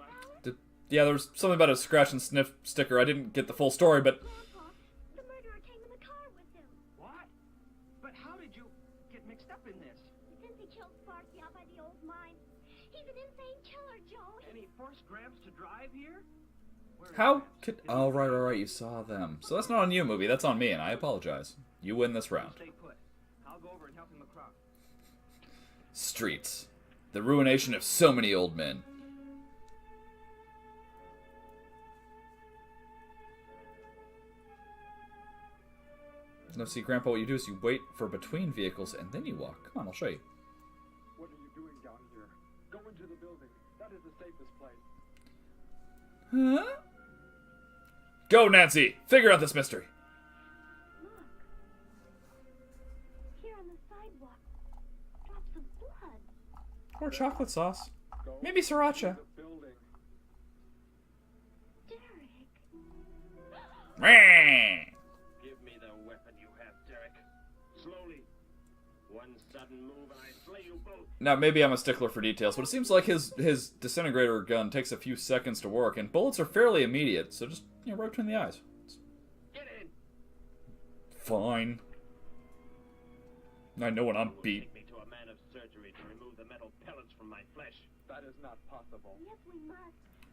Yeah, there was something about a scratch and sniff sticker. I didn't get the full story, but... Grandpa, the murderer came in the car with him. What? But how did you get mixed up in this? Since he killed Sparky out by the old mine, he's an insane killer, Joe. And he forced Gramps to drive here? How could... Oh, right, you saw them. So that's not on you, movie. That's on me, and I apologize. You win this round. Stay put. I'll go over and help him across. Streets. The ruination of so many old men. No, see, Grandpa, what you do is you wait for between vehicles, and then you walk. Come on, I'll show you. What are you doing down here? Go into the building. That is the safest place. Huh? Go, Nancy! Figure out this mystery. Look. Here on the sidewalk. Drops of blood. Or chocolate sauce. Maybe sriracha. Derek. Give me the weapon you have, Derek. Slowly. One sudden move and I slay you both. Now, maybe I'm a stickler for details, but it seems like his disintegrator gun takes a few seconds to work, and bullets are fairly immediate, so just, right between the eyes. Get in. Fine. I know when I'm beat. Take me to a man of surgery to remove the metal pellets from my flesh. That is not possible. Yes, we must.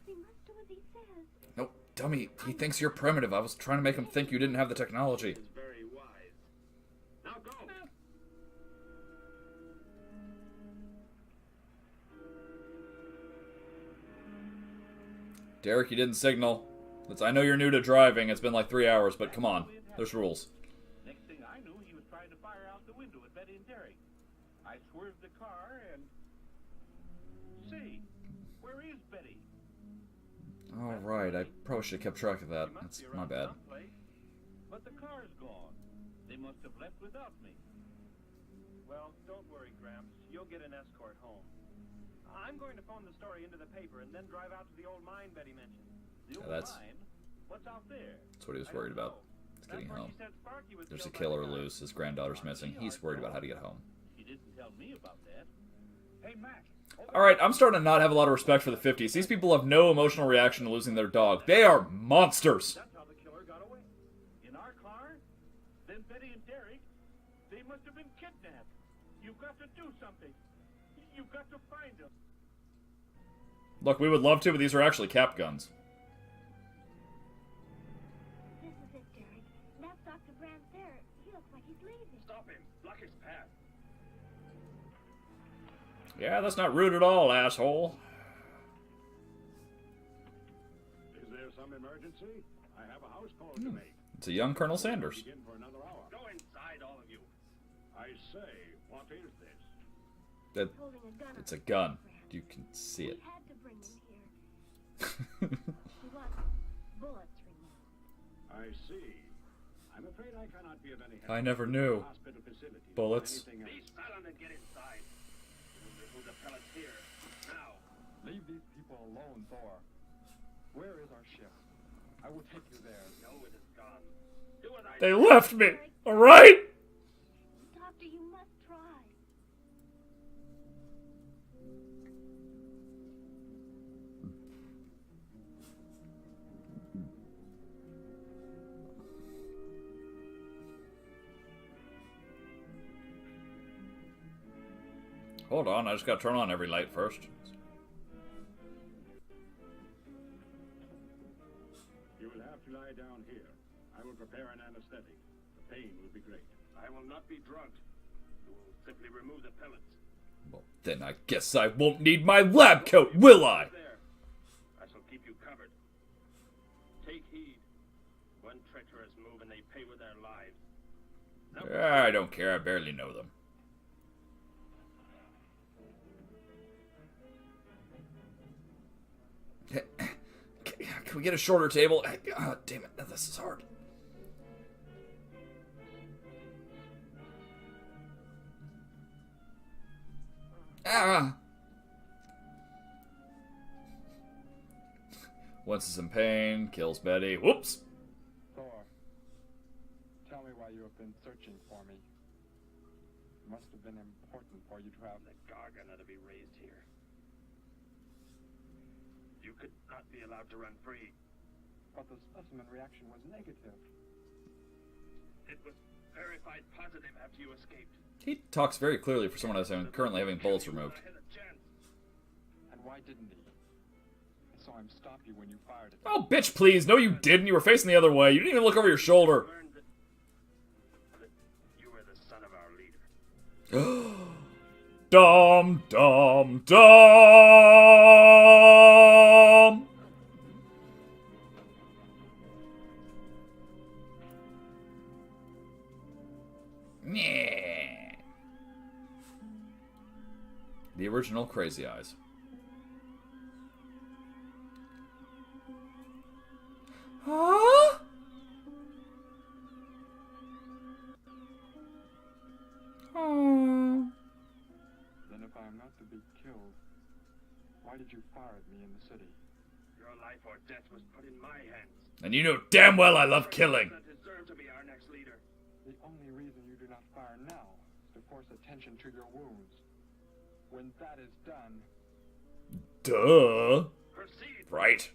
We must do as he says. Nope, dummy. He thinks you're primitive. I was trying to make him think you didn't have the technology. It's very wise. Now go. Derek, you didn't signal. I know you're new to driving. It's been like 3 hours, but come on. There's rules. Next thing I knew, he was trying to fire out the window at Betty and Derek. I swerved the car and... Say, where is Betty? Alright, I probably should have kept track of that. That's my bad. But the car's gone. They must have left without me. Well, don't worry, Gramps. You'll get an escort home. I'm going to phone the story into the paper and then drive out to the old mine Betty mentioned. The old that's- mine? What's out there? That's what he was worried about. Is getting home. There's a killer loose. His granddaughter's missing. He's worried about how to get home. She didn't tell me about that. Hey, Mac. Alright, I'm starting to not have a lot of respect for the 50s. These people have no emotional reaction to losing their dog. They are monsters! That's how the killer got away. In our car? Then Betty and Derek, they must have been kidnapped. You've got to do something. You've got to find them. Look, we would love to, but these are actually cap guns. This is it, Derek. That's Dr. Brandt there. He looks like he's leaving. Stop him. Block his path. Yeah, that's not rude at all, asshole. Is there some emergency? I have a house call to make. It's a young Colonel Sanders. Begin for another hour. Go inside, all of you. I say, what is this? That, it's a gun. You can see it. We had to bring him here. He wants bullets removed. I see. I'm afraid I cannot be of any help. I never knew. Hospital facility. Bullets. Be silent and get inside. We'll remove the pellets here. Now. Leave these people alone, Thor. Where is our ship? I will take you there. No, it is gone. Do what I They say. left me, alright? Doctor, you must try. Hold on, I just gotta turn on every light first. You will have to lie down here. I will prepare an anesthetic. The pain will be great. I will not be drugged. You will simply remove the pellets. Well, then I guess I won't need my lab coat, will I? There. I shall keep you covered. Take heed. One treacherous move and they pay with their lives. I don't care, I barely know them. Can we get a shorter table? Oh, damn it, this is hard. Ah! Once is in pain, kills Betty. Whoops! Thor, tell me why you have been searching for me. It must have been important for you to have The Gargant to be raised here. You could not be allowed to run free. But the specimen reaction was negative. It was verified positive after you escaped. He talks very clearly for someone who's currently having bullets removed. I had a chance. And why didn't he? I saw him stop you when you fired at him. Oh, bitch, please. No, you didn't. You were facing the other way. You didn't even look over your shoulder. Learned that you were the son of our leader. Dum, dum, dum! Yeah. The original Crazy Eyes. Huh? Oh. Then if I am not to be killed, why did you fire at me in the city? Your life or death was put in my hands. And you know damn well I love killing. You deserve to be our next leader. The only reason you do not fire now is to force attention to your wounds. When that is done... Duh. Proceed. Right.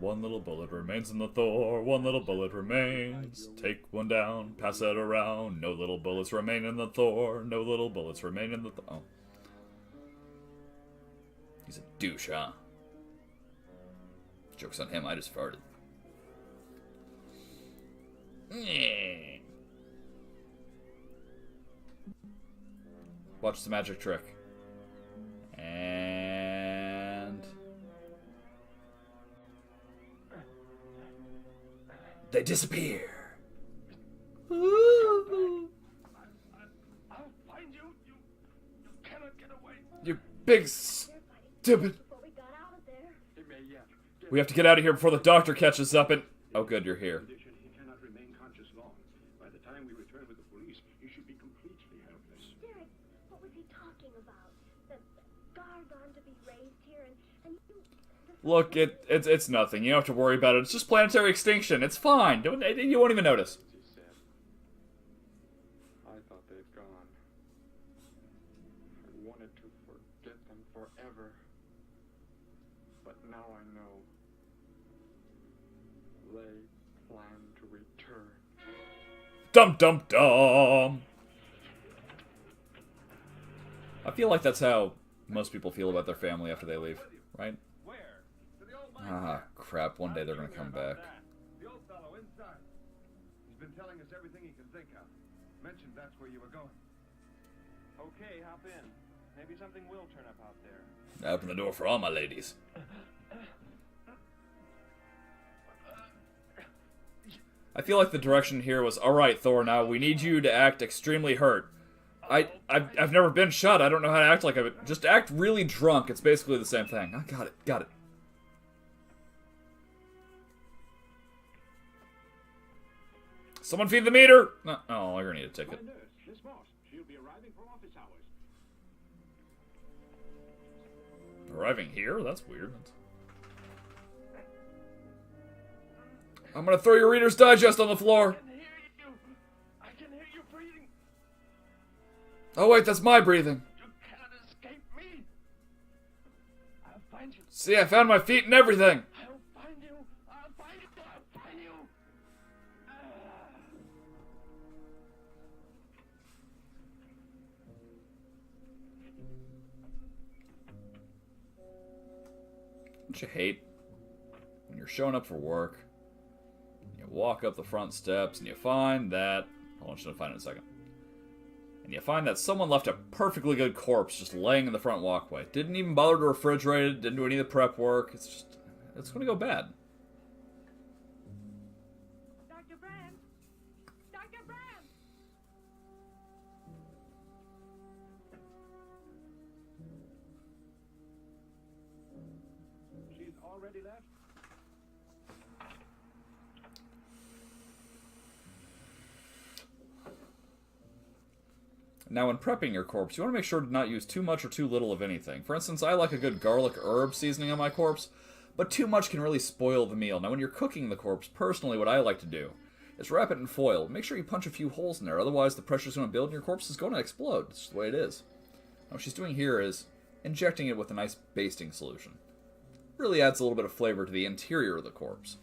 One little bullet remains in the Thor, one little bullet remains. Take one down, pass it around. No little bullets remain in the Thor, no little bullets remain in the Thor. Oh. He's a douche, huh? Joke's on him, I just farted. Watch the magic trick. And... they disappear. I'll find you. You cannot get away. You big stupid. We have to get out of here before the doctor catches up and... oh good, you're here. He cannot remain conscious long. By the time we return with the police, he should be completely helpless. Derek, what was he talking about? The Gargon to be raised here and you... Look, it's nothing. You don't have to worry about it. It's just planetary extinction. It's fine. You won't even notice. He said, I thought they'd gone. I wanted to forget them forever. But now I know. They plan to return. Dum dum dum! I feel like that's how most people feel about their family after they leave, right? Ah, crap. One day they're gonna come back. The old fellow inside. He's been telling us everything he can think of. Mentioned that's where you were going. Okay, hop in. Maybe something will turn up out there. Open the door for all my ladies. I feel like the direction here was, alright, Thor, now we need you to act extremely hurt. I've never been shot. I don't know how to act like it. Just act really drunk. It's basically the same thing. I got it. Someone feed the meter! No, oh, you're gonna need a ticket. My nurse, Miss Moss. She'll be arriving for office hours. Arriving here? That's weird. I'm gonna throw your Reader's Digest on the floor. I can hear you breathing. Oh wait, that's my breathing. You cannot escape me. I'll find you. See, I found my feet and everything. I'll find you. I'll find you. I'll find you. Don't you hate when you're showing up for work, you walk up the front steps, and you find that... hold on, I'm gonna find it in a second. And you find that someone left a perfectly good corpse just laying in the front walkway. Didn't even bother to refrigerate it, didn't do any of the prep work. It's gonna go bad. Dr. Brand! Dr. Brand! She's already left. Now, when prepping your corpse, you want to make sure to not use too much or too little of anything. For instance, I like a good garlic herb seasoning on my corpse, but too much can really spoil the meal. Now, when you're cooking the corpse, personally, what I like to do is wrap it in foil. Make sure you punch a few holes in there, otherwise the pressure's going to build and your corpse is going to explode. It's just the way it is. Now, what she's doing here is injecting it with a nice basting solution. Really adds a little bit of flavor to the interior of the corpse.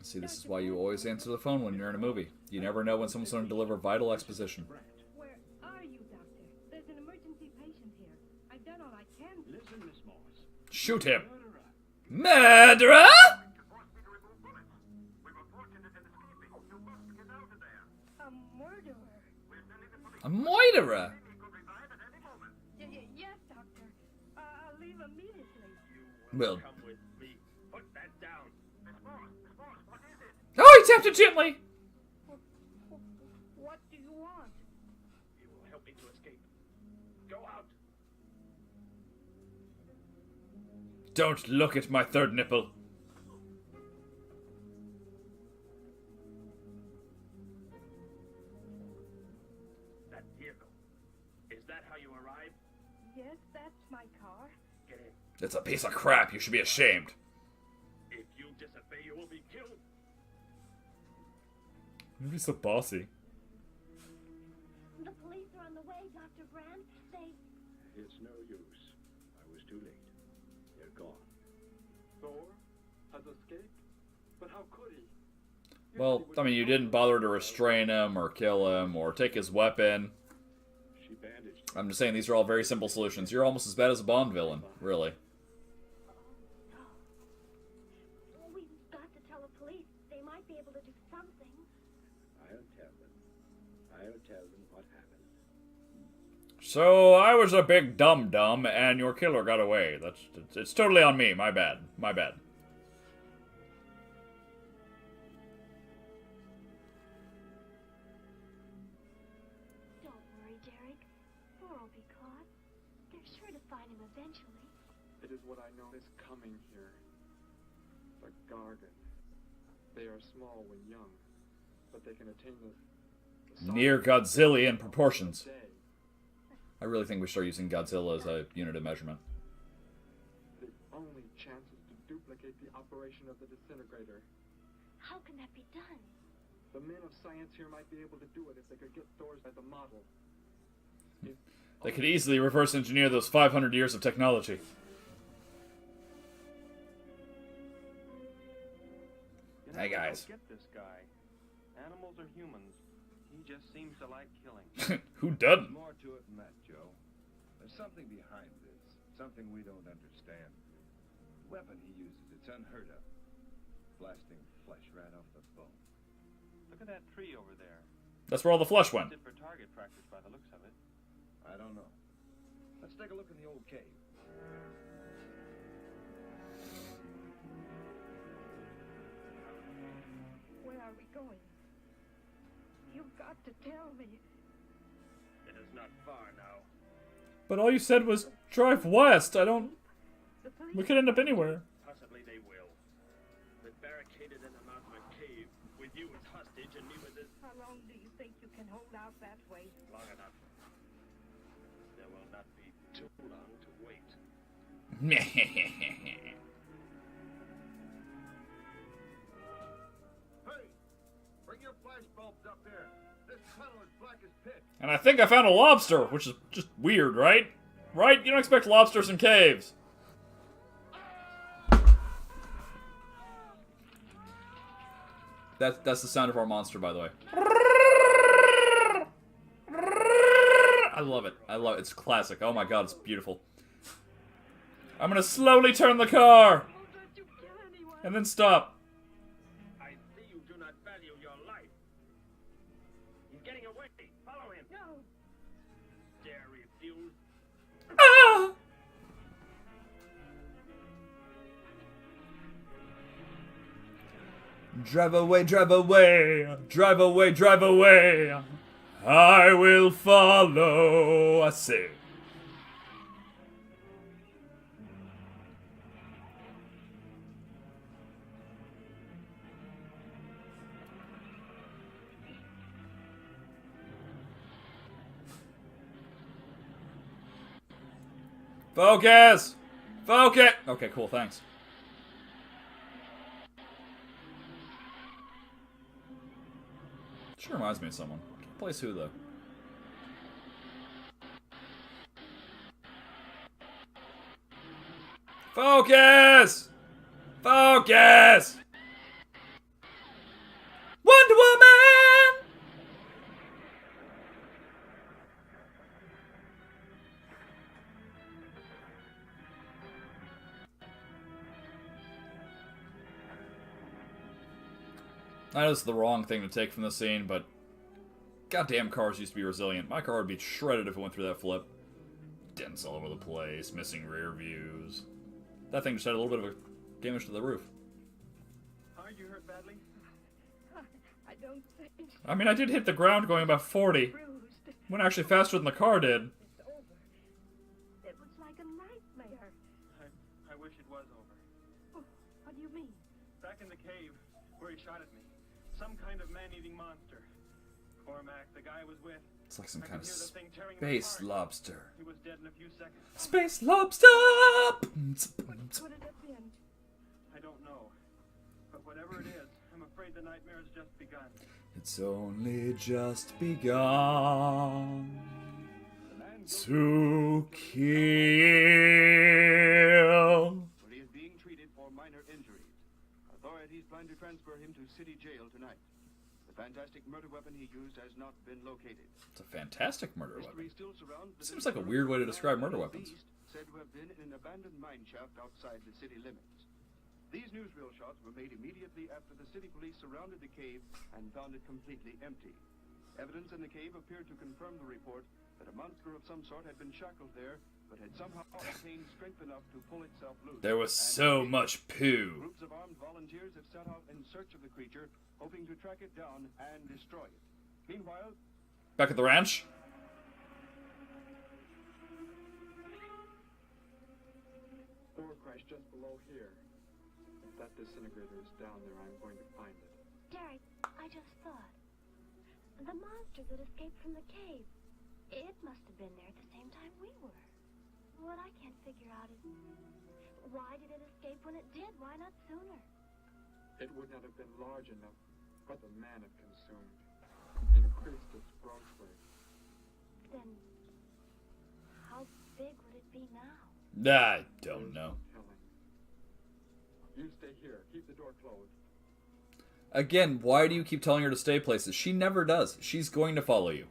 See, this is why you always answer the phone when you're in a movie. You never know when someone's going to deliver vital exposition. Where are you, Doctor? There's an emergency patient here. I've done all I can. Listen, Miss Moss. Shoot him! Murderer! A murderer? A moiterer! Yes, Doctor. I'll leave immediately. Well... Come with me. Put that down. Miss Moss, what is it? oh, he tapped it gently! What do you want? You will help me to escape. Go out. Don't look at my third nipple. That vehicle. Is that how you arrived? Yes, that's my car. Get in. It's a piece of crap. You should be ashamed. If you disobey, you will be killed. You'd be so bossy. The police are on the way, Dr. Brand. It's no use. I was too late. They're gone. Thor has escaped? But how could he? Well, I mean, you didn't bother to restrain him or kill him or take his weapon. She bandaged I'm just saying these are all very simple solutions. You're almost as bad as a Bond villain, really. We've got to tell the police. They might be able to do something. I'll tell them. I'll tell them what happened. So, I was a big dum-dum, and your killer got away. It's totally on me. My bad. My bad. Don't worry, Derek. Thor will be caught. They're sure to find him eventually. It is what I know is coming here. The Gargan. They are small when young, but they can attain the Near Godzillian proportions. I really think we start using Godzilla as a unit of measurement. The only chance is to duplicate the operation of the disintegrator. How can that be done? The men of science here might be able to do it if they could get Thor's as a model. They could easily reverse engineer those 500 years of technology. Hey guys. Get this guy. Animals are humans. He just seems to like killing. Who doesn't? More to it than that, Joe. There's something behind this. Something we don't understand. The weapon he uses, it's unheard of. Blasting flesh right off the bone. Look at that tree over there. That's where all the flesh went. It's for target practice by the looks of it. I don't know. Let's take a look in the old cave. Where are we going? You've got to tell me. It is not far now. But all you said was drive west. We could end up anywhere. Possibly they will. We're barricaded in the mouth of a cave with you as hostage and me with this. How long do you think you can hold out that way? Long enough. There will not be too long to wait. Hey! Bring your flash bulbs up here. This tunnel is black as pitch. And I think I found a lobster, which is just weird, right? Right? You don't expect lobsters in caves. That's the sound of our monster, by the way. I love it. I love it. It's classic. Oh my god, it's beautiful. I'm gonna slowly turn the car! And then stop. I see you do not value your life. He's getting away. Follow him. No. Dare refuse. Ah! Drive away, drive away, drive away, drive away. I will follow. I say. Focus! Focus! Okay, cool, thanks. Sure reminds me of someone. Can't place who, though. Focus! Focus! Wonder Woman! I know this is the wrong thing to take from the scene, but goddamn cars used to be resilient. My car would be shredded if it went through that flip. Dents all over the place, missing rear views. That thing just had a little bit of damage to the roof. Are you hurt badly? I don't think. I mean, I did hit the ground going about 40. Went actually faster than the car did. It's over. It was like a nightmare. I wish it was over. Oh, what do you mean? Back in the cave where he shot at me. Some kind of man-eating monster. Cormac, the guy I was with. It's like some I kind of could hear the thing tearing him space apart. lobster. He was dead in a few seconds. Space lobster! What could it have been? I don't know. But whatever it is, I'm afraid the nightmare has just begun. It's only just begun to kill. But he is being treated for minor injuries. Authorities plan to transfer him to city jail tonight. The fantastic murder weapon he used has not been located. It's a fantastic murder weapon. Mystery still surrounds the Seems like a weird way to describe murder weapons. beast said to have been in an abandoned mine shaft outside the city limits. These newsreel shots were made immediately after the city police surrounded the cave and found it completely empty. Evidence in the cave appeared to confirm the report that a monster of some sort had been shackled there, but had somehow obtained strength enough to pull itself loose. There was so much poo. Groups of armed volunteers have set out in search of the creature, hoping to track it down and destroy it. Meanwhile, Back at the ranch? Door crashed just below here. If that disintegrator is down there, I'm going to find it. Derek, I just thought. The monster that escaped from the cave. It must have been there at the same time we were. What I can't figure out is, why did it escape when it did? Why not sooner? It would not have been large enough, but the man it consumed increased its growth rate. Then, how big would it be now? I don't know. You stay here. Keep the door closed. Again, why do you keep telling her to stay places? She never does. She's going to follow you.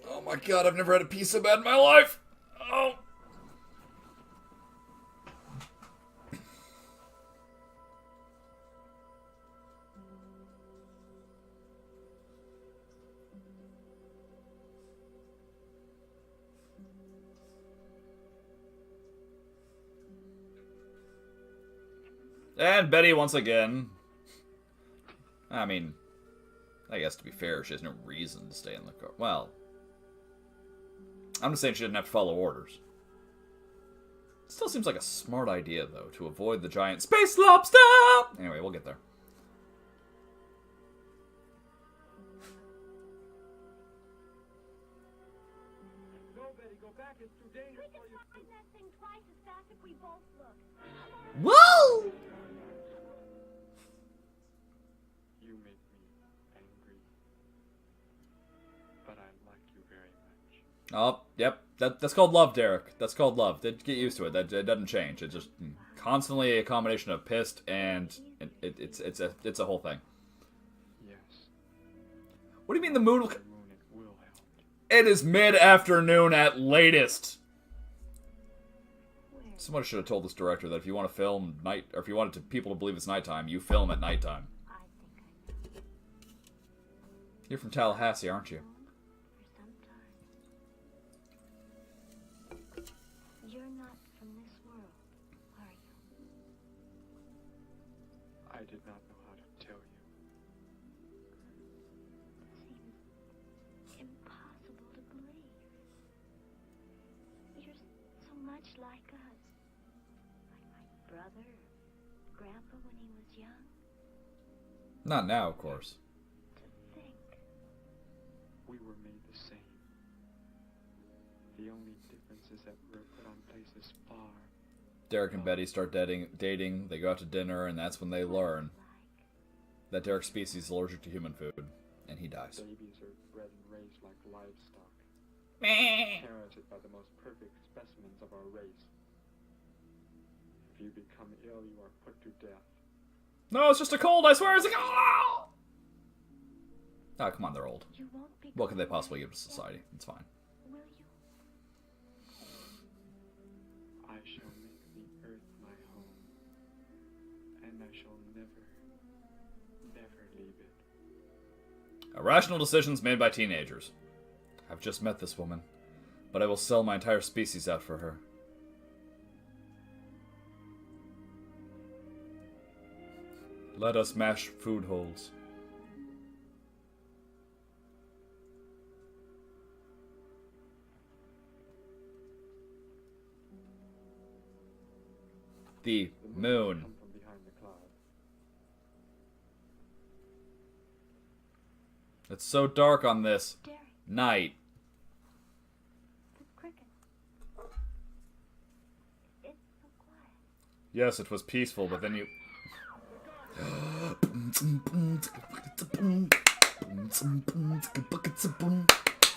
Oh my god, I've never had a pee so bad in my life! Oh! And Betty once again. I mean, I guess to be fair, she has no reason to stay in the car. Well, I'm just saying she didn't have to follow orders. Still seems like a smart idea, though, to avoid the giant space lobster! Anyway, we'll get there. No, Betty, go back. It's too dangerous for you. Find that thing twice as fast if we both look. Whoa! You make me angry, but I like you very much. Oh, yep. That's called love, Derek. That's called love. Get used to it. It doesn't change. It's just constantly a combination of pissed and it's a whole thing. Yes. What do you mean the moon will... It is mid-afternoon at latest. Someone should have told this director that if you want to film night, or if you wanted people to believe it's nighttime, you film at nighttime. You're from Tallahassee, aren't you? You're not from this world, are you? I did not know how to tell you. Seems impossible to believe. You're so much like us. Like my brother, Grandpa when he was young. Not now, of course. We were made the same. The only difference is that we're put on places far. Derek and Betty start dating, they go out to dinner, and that's when they learn that Derek's species is allergic to human food, and he dies. Babies are bred and raised like livestock. Meh. Parented by the most perfect specimens of our race. If you become ill, you are put to death. No, it's just a cold, I swear, it's a cold! Oh, come on, they're old. What could they possibly give to society? It's fine. Will you? I shall make the earth my home, and I shall never, never leave it. Irrational decisions made by teenagers. I've just met this woman, but I will sell my entire species out for her. Let us mash food holes. The moon. It's so dark on this night. The cricket. It's so quiet. Yes, it was peaceful, but then you...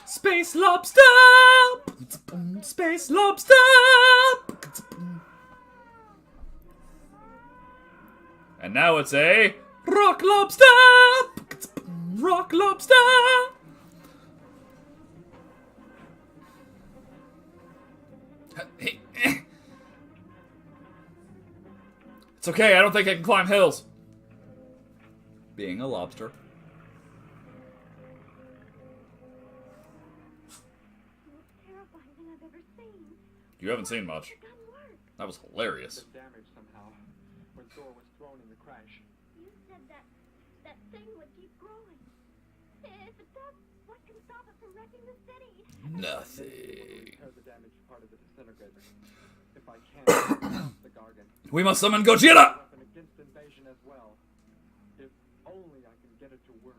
Space lobster! Space lobster! And now it's a rock lobster! Rock lobster! It's okay, I don't think I can climb hills. Being a lobster. Terrifying thing I've ever seen. You haven't seen much. That was hilarious. Damaged somehow when Thor was thrown in the crash. You said that thing would keep growing. If it does, what can stop it from wrecking the city? Nothing. Repair the damaged part of the disintegrator. If I can, the Gargan. We must summon Gojira! Weapon against invasion as well. If only I can get it to work.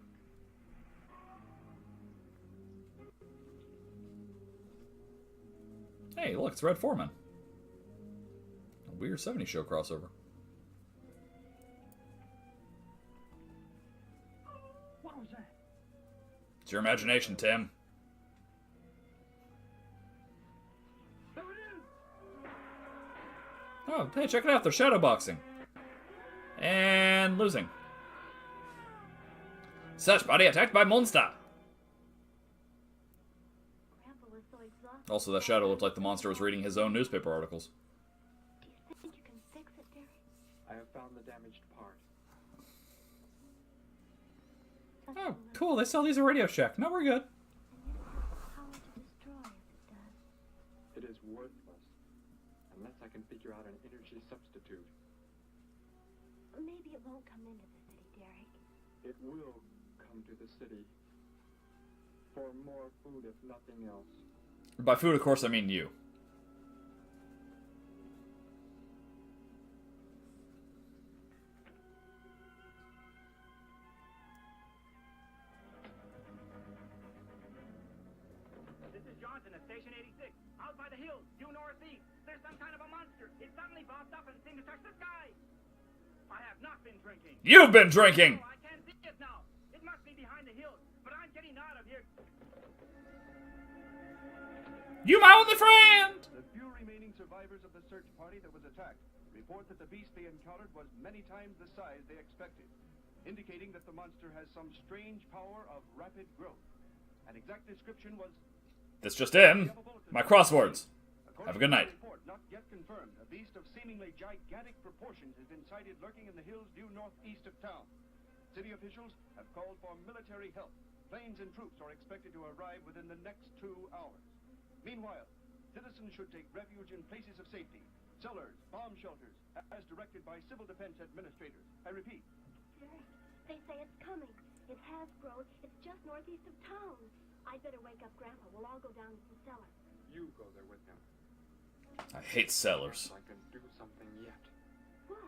Hey, look, it's Red Foreman. A weird 70s show crossover. What was that? It's your imagination, Tim. Oh, hey, check it out. They're shadowboxing. And losing. Search party attacked by monster. Grandpa was so exhausted. Also, that shadow looked like the monster was reading his own newspaper articles. Do you think you can fix it, Derek? I have found the damaged part. Oh, cool. They sell these at Radio Shack. No, we're good. Power to destroy as it does. It is worthless unless I can figure out an energy substitute. Maybe it won't come into the city, Derek. It will come to the city. For more food, if nothing else. By food, of course, I mean you. This is Johnson at Station 86. Out by the hills, due northeast. There's some kind of a monster. It suddenly bobbed up and seemed to touch the sky. I have not been drinking. You've been drinking! Oh, I can't see it now. It must be behind the hills. But I'm getting out of here. You my only friend! The few remaining survivors of the search party that was attacked report that the beast they encountered was many times the size they expected, indicating that the monster has some strange power of rapid growth. An exact description was... This just in. My crosswords. Have a good night. Report not yet confirmed. A beast of seemingly gigantic proportions has been sighted lurking in the hills due northeast of town. City officials have called for military help. Planes and troops are expected to arrive within the next 2 hours. Meanwhile, citizens should take refuge in places of safety, cellars, bomb shelters, as directed by civil defense administrators. I repeat. Derek, they say it's coming. It has grown. It's just northeast of town. I'd better wake up Grandpa. We'll all go down to the cellar. You go there with him. I hate sellers. I can do something yet. What?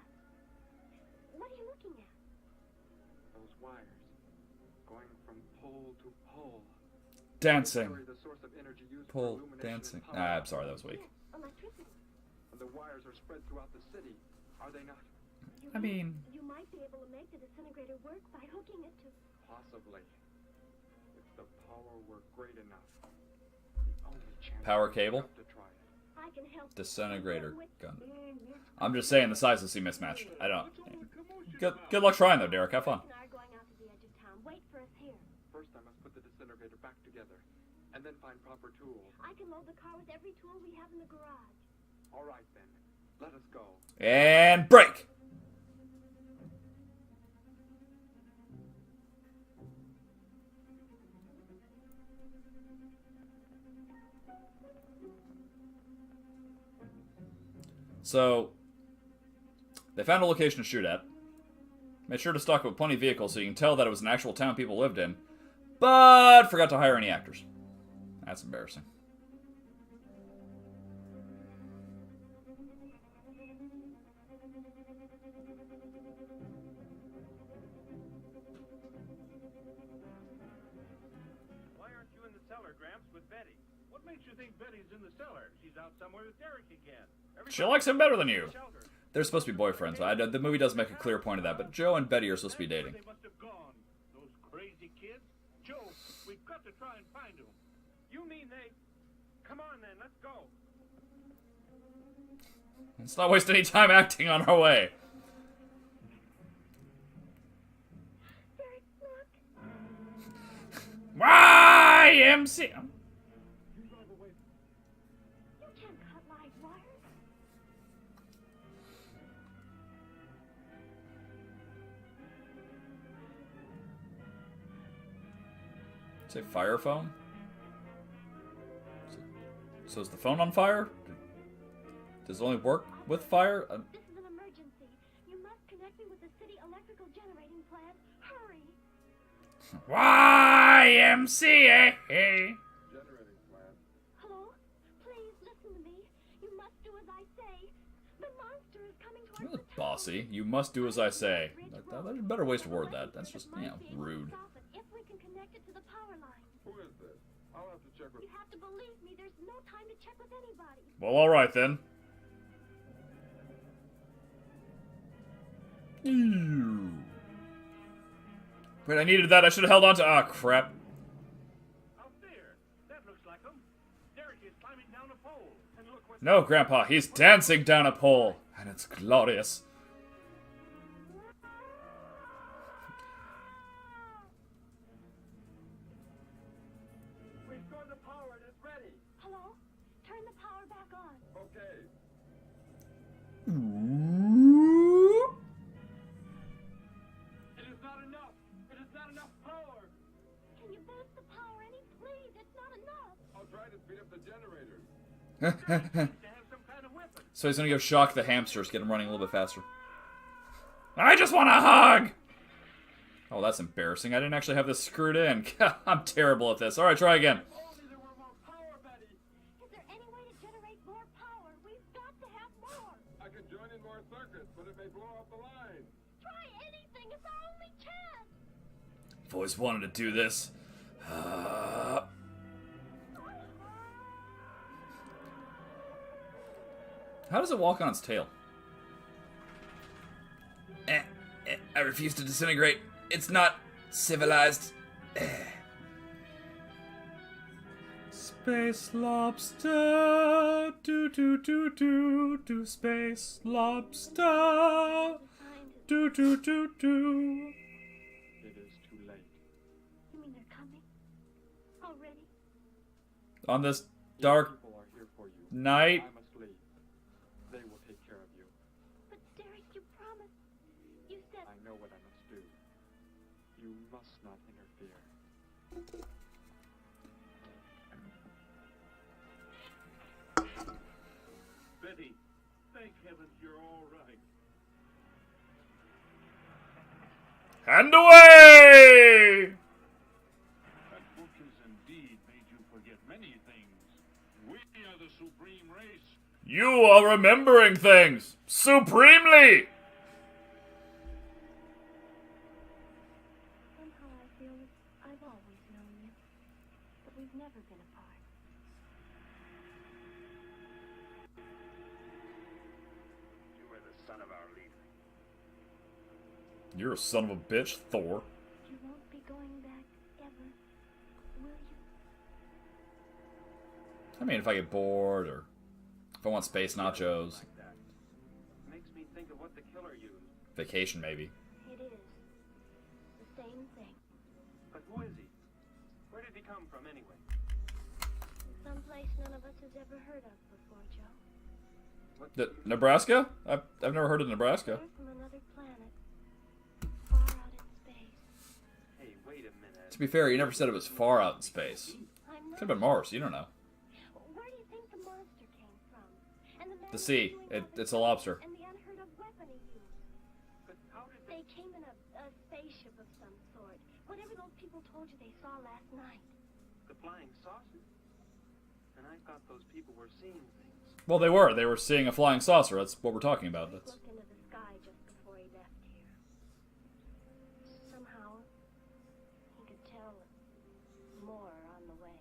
What are you looking at? Those wires. Going from pole to pole. Dancing. The source of energy used for Pole, illumination dancing. and power. I'm sorry, that was weak. Electricity. And the wires are spread throughout the city. Are they not? You might be able to make the disintegrator work by hooking it to... Possibly. If the power were great enough. The only chance Power cable? to try it. I can help. Disintegrator gun. I'm just saying the sizes seem mismatched. I don't. Good luck trying though, Derek. Have fun. And I are going out to the edge of town. Wait for us here. First, I must put the disintegrator back together, and then find proper tools. I can load the car with every tool we have in the garage. All right, then. Let us go. And break! So, they found a location to shoot at. Made sure to stock it with plenty of vehicles so you can tell that it was an actual town people lived in. But forgot to hire any actors. That's embarrassing. Why aren't you in the cellar, Gramps, with Betty? What makes you think Betty's in the cellar? She's out somewhere with Derek again. She likes him better than you. They're supposed to be boyfriends. The movie does make a clear point of that, but Joe and Betty are supposed to be dating. They must have gone. Those crazy kids. Joe, we've got to try and find them. You mean they... Come on, then. Let's go. Let's not waste any time acting on our way. YMC. You can't cut live wires. Say fire phone? So is the phone on fire? Does it only work with fire? This is an emergency. You must connect me with the city electrical generating plant. Hurry! YMCA. Generating plant. Hello? Please listen to me. You must do as I say. The monster is coming towards Really bossy. You must do as I say. There's better ways to word that. That's just, rude. If we can connect it to the power line. Who is this? I'll have to check with... You have to believe me. There's no time to check with anybody. Well, alright then. Wait, I needed that. I should have held on to... Ah, crap. Out there. That looks like him. Derek is climbing down a pole. And look what... No, Grandpa. He's dancing down a pole. And it's glorious. Restore the power and it's ready. Hello? Turn the power back on. Okay. It is not enough. It is not enough power. Can you boost the power any? Please, it's not enough. I'll try to speed up the generators. to have some kind of weapon. So he's gonna go shock the hamsters, get them running a little bit faster. I just want a hug! Oh, that's embarrassing. I didn't actually have this screwed in. I'm terrible at this. Alright, try again. Only there were more power, Betty. Is there any way to generate more power? We've got to have more. I could join in more circuits, but it may blow up the line. Try anything. It's our only chance. I've always wanted to do this. How does it walk on its tail? I refuse to disintegrate. It's not civilized. Space lobster, do space lobster, do. It is too late. You mean they're coming? Already? On this dark People are here for you. night. I must leave. They will take care of you. But Derek, you promised. You said... I know what I must do. You must not interfere. Betty, thank heavens you're all right. And away! That book has indeed made you forget many things. We are the supreme race. You are remembering things supremely. Somehow I feel that I've always known you. But we've never been apart. You are the son of our leader. You're a son of a bitch, Thor. You won't be going back ever, will you? I mean, if I get bored or if I want space nachos, Like that. Makes me think of what the killer used. vacation maybe. It is. The same thing. But who is he? Where did he come from anyway? Someplace none of us has ever heard of before, Joe. Nebraska? I've never heard of Nebraska. They're from another planet. Far out in space. Hey, wait a minute. To be fair, you never said it was far out in space. I'm Could have been Mars. You don't know. Where do you think the monster came from? And the man The sea. who's doing It's a lobster. and the unheard of weapon he used. But how did They came in a spaceship of some sort. Whatever those people told you they saw last night. the flying saucer? And I thought those people were seeing things. Well, they were. They were seeing a flying saucer. That's what we're talking about. He That's looked into the sky just before he left here. Somehow, he could tell more on the way.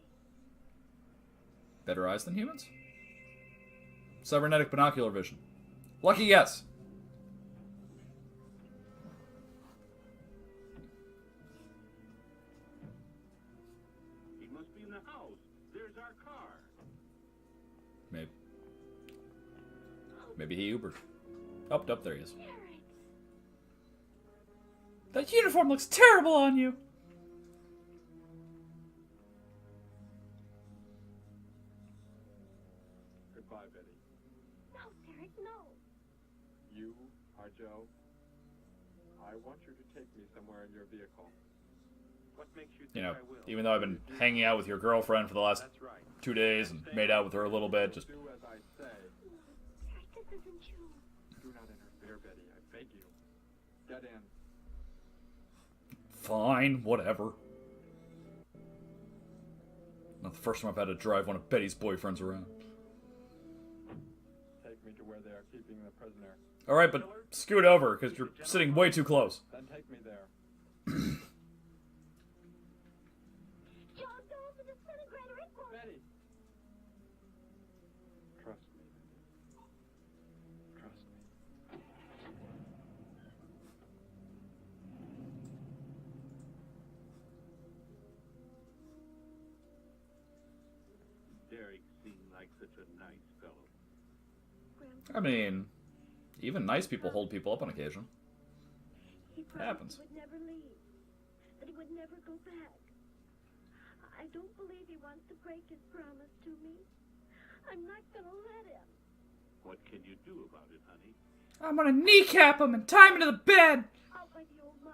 better eyes than humans. Cybernetic binocular vision. Lucky guess. He must be in the house. There's our car. Maybe he Ubered. Up, there he is. Derek! That uniform looks terrible on you. Joe. I want you to take me somewhere in your vehicle. What makes you think You know, I will? even though I've been hanging out with your girlfriend for the last 2 days and made out with her a little bit, just... Do as I say. This isn't you. Do not interfere, Betty. I beg you. Get in. Fine, whatever. Not the first time I've had to drive one of Betty's boyfriends around. Take me to where they are keeping the prisoner. Alright, but scoot over, because you're sitting way too close. Then take me there. John, those are disintegrator. It won't. Betty. Trust me. Trust me. Derek seemed like such a nice fellow. I mean, even nice people hold people up on occasion. He It happens. promised he would never leave. That he would never go back. I don't believe he wants to break his promise to me. I'm not gonna let him. What can you do about it, honey? I'm gonna kneecap him and tie him to the bed! Out by the old mine.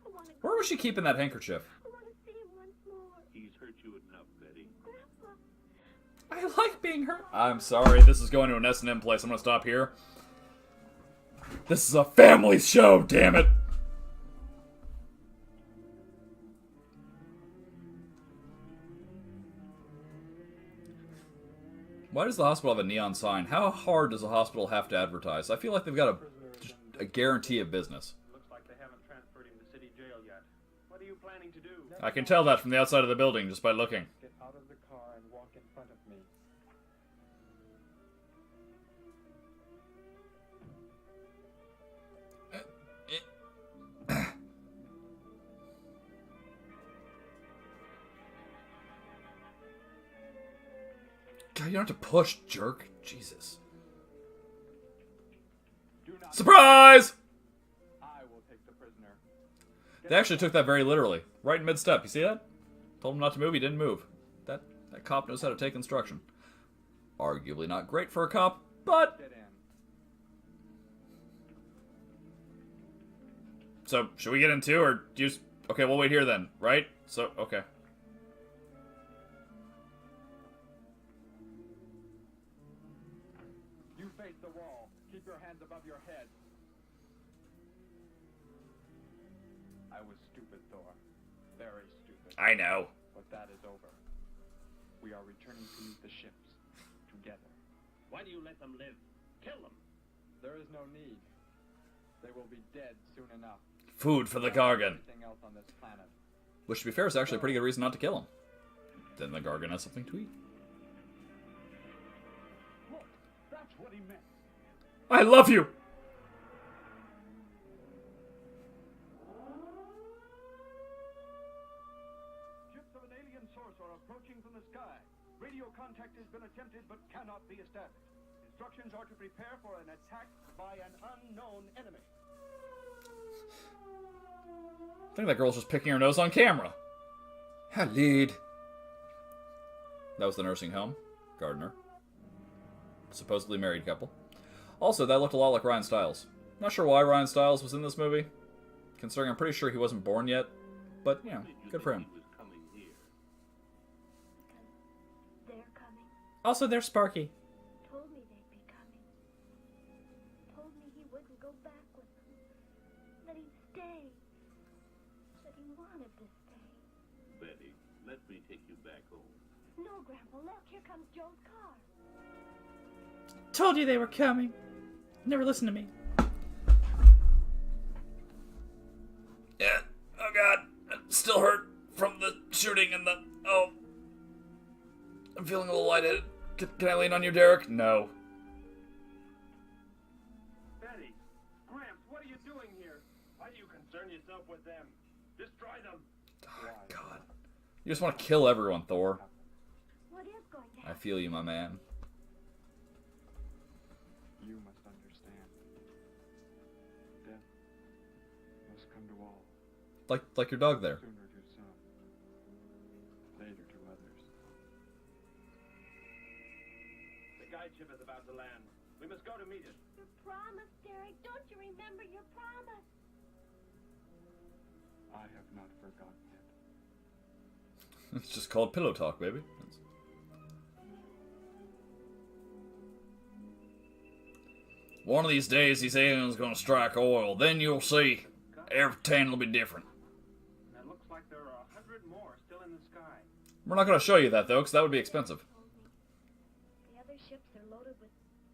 I wanna Where was she keeping that handkerchief? I wanna see him once more. He's hurt you enough, Betty. Grandpa. I like being hurt. I'm sorry, this is going to an S&M place. I'm gonna stop here. This is a family show, damn it! Why does the hospital have a neon sign? How hard does a hospital have to advertise? I feel like they've got a guarantee of business. Looks like they haven't transferred him to city jail yet. What are you planning to do? I can tell that from the outside of the building just by looking. Get out of the car and walk in front of me. God, you don't have to push, jerk. Jesus. Do not. Surprise! I will take the prisoner. They actually took that very literally. Right in mid-step. You see that? Told him not to move, he didn't move. That cop knows how to take instruction. Arguably not great for a cop, but... Get in. So, should we get in too, or do you... Okay, we'll wait here then, right? So, okay. You face the wall. Keep your hands above your head. I was stupid, Thor. Very stupid. I know. But that is over. We are returning to meet the ships. Together. Why do you let them live? Kill them. There is no need. They will be dead soon enough. Food for the Gargan. Everything else on this planet. Which, to be fair, is actually a pretty good reason not to kill him. Then the Gargan has something to eat. Look, that's what he meant. I love you! Ships of an alien source are approaching from the sky. Radio contact has been attempted but cannot be established. Instructions are to prepare for an attack by an unknown enemy. I think that girl's just picking her nose on camera. Halid. That was the nursing home. Gardener. Supposedly married couple. Also, that looked a lot like Ryan Stiles. Not sure why Ryan Stiles was in this movie, considering I'm pretty sure he wasn't born yet. But, you know, good for him. They're coming. Also, they're Sparky. Told me they'd be coming. Told me he wouldn't go back with them. That he'd stay. That he wanted to stay. Betty, let me take you back home. No, Grandpa, look, here comes Joe's car. Told you they were coming. Never listened to me. Yeah. Oh god. I'm still hurt from the shooting and the... Oh. I'm feeling a little lightheaded. Can I lean on you, Derek? No. Betty, Gramps, what are you doing here? Why do you concern yourself with them? Destroy them. Oh, god. You just want to kill everyone, Thor. What is going to I happen? feel you, my man. You must understand. Death must come to all. Like your dog there. Sooner to some. Later to others. The guide ship is about to land. We must go to meet it. You promised, Derek. I have not forgotten it. It's just called pillow talk, baby. One of these days, these aliens gonna strike oil. Then you'll see. Everything will be different. And it looks like there are 100 more still in the sky. We're not gonna show you that, though, because that would be expensive. The other ships are loaded with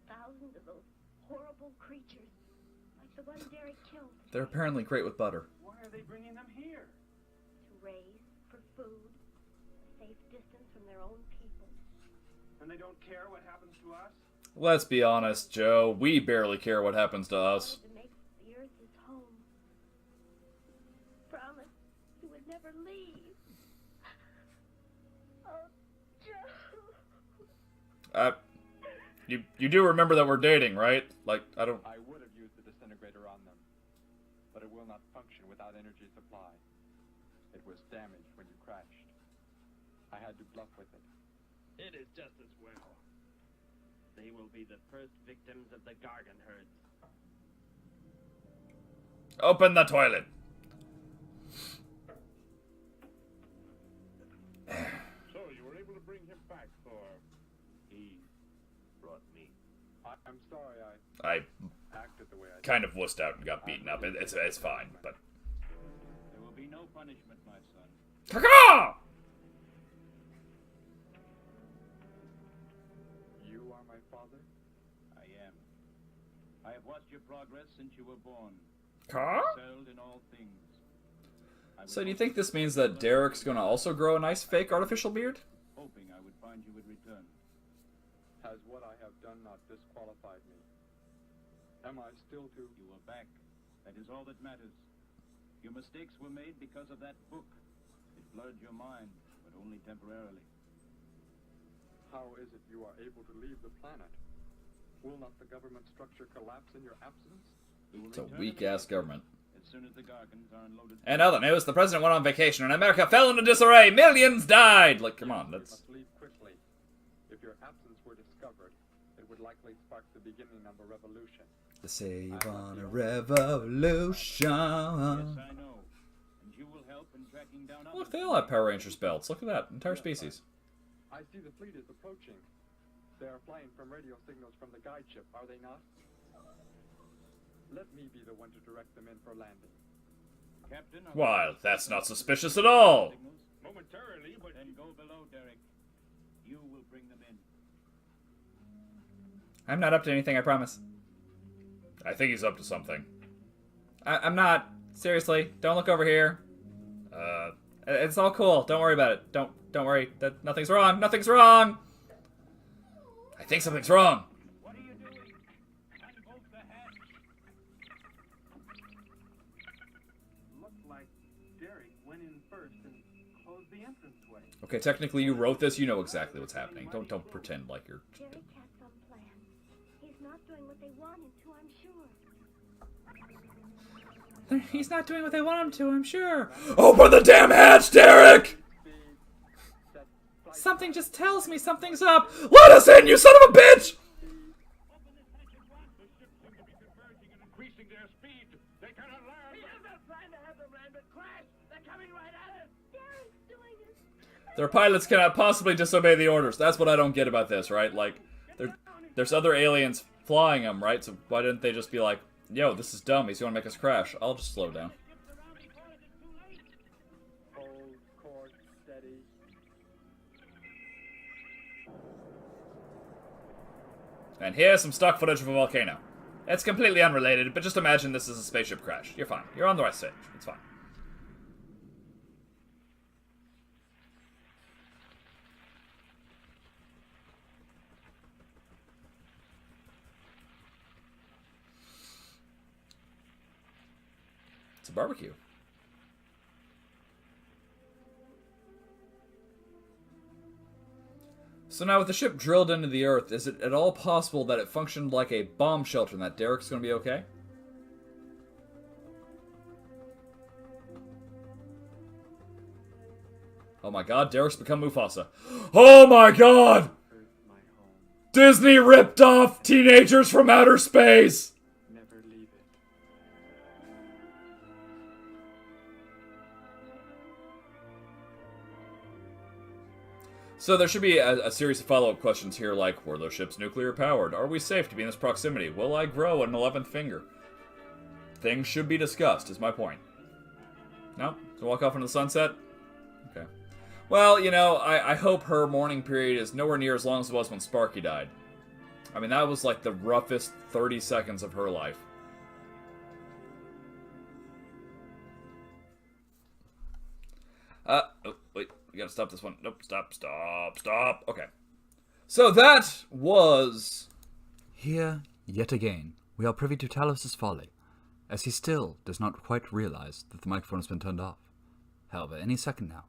thousands of those horrible creatures, like the one Derek killed. They're apparently great with butter. Why are they bringing them here? To raise for food, a safe distance from their own people. And they don't care what happens to us? Let's be honest, Joe. We barely care what happens to us. To make the earth his home. Promise he would never leave. Oh, Joe. You do remember that we're dating, right? Like, I don't... I would have used the disintegrator on them, but it will not function without energy supply. It was damaged when you crashed. I had to bluff with it. It is just as well. They will be the first victims of the Gargan herds. Open the toilet. So, you were able to bring him back, Thor. He brought me. I'm sorry I acted the way I did. kind of wussed out and got beaten up. It's fine, but... There will be no punishment, my son. Caw! You are my father? I am. I have watched your progress since you were born. Caw? Excelled in all things. So do you think this means that Derek's gonna also grow a nice fake artificial beard? Hoping I would find you would return. Has what I have done not disqualified me? Am I still to... You are back. That is all that matters. Your mistakes were made because of that book. It blurred your mind, but only temporarily. How is it you are able to leave the planet? Will not the government structure collapse in your absence? It's a weak-ass government. As soon as the Gargans are unloaded... And other news, the president went on vacation and America fell into disarray. Millions died! Like, come on, that's... You must leave quickly. If your absence were discovered, it would likely spark the beginning of a revolution. To say you want a revolution. Yes, I know. And you will help in tracking down... Look, they all have Power Rangers belts. Look at that. Entire species. I see the fleet is approaching. They are flying from radio signals from the guide ship, are they not? Let me be the one to direct them in for landing. Captain... Why, that's not suspicious at all. Momentarily, but... Then go below, Derek. You will bring them in. I'm not up to anything, I promise. I think he's up to something. I'm not. Seriously, don't look over here. It's all cool. Don't worry about it. Don't worry. Nothing's wrong. Nothing's wrong. I think something's wrong. What are you doing? Unbolt the hatch. Looks like Derek went in first and closed the entranceway. Okay, technically you wrote this. You know exactly what's happening. Don't pretend like you're... Derek has some plan. He's not doing what they want him to, I'm sure. He's not doing what they want him to, I'm sure. Open the damn hatch, Derek! Something just tells me something's up. Let us in, you son of a bitch! Their pilots cannot possibly disobey the orders. That's what I don't get about this, right? Like, there's other aliens flying them, right? So why didn't they just be like, yo, this is dumb. He's going to make us crash. I'll just slow down. Hold course steady. And here's some stock footage of a volcano. It's completely unrelated, but just imagine this is a spaceship crash. You're fine. You're on the right stage. It's fine. It's a barbecue. So now with the ship drilled into the Earth, is it at all possible that it functioned like a bomb shelter and that Derek's gonna be okay? Oh my god, Derek's become Mufasa. Oh my god! Disney ripped off teenagers from outer space! Never leave it. So there should be a series of follow-up questions here, like, were those ships nuclear-powered? Are we safe to be in this proximity? Will I grow an 11th finger? Things should be discussed, is my point. No? So walk off into the sunset? Okay. Well, you know, I hope her mourning period is nowhere near as long as it was when Sparky died. I mean, that was like the roughest 30 seconds of her life. Oh, wait. We gotta stop this one. Nope, stop. Okay. So that was... Here, yet again, we are privy to Talos' folly, as he still does not quite realize that the microphone has been turned off. However, any second now,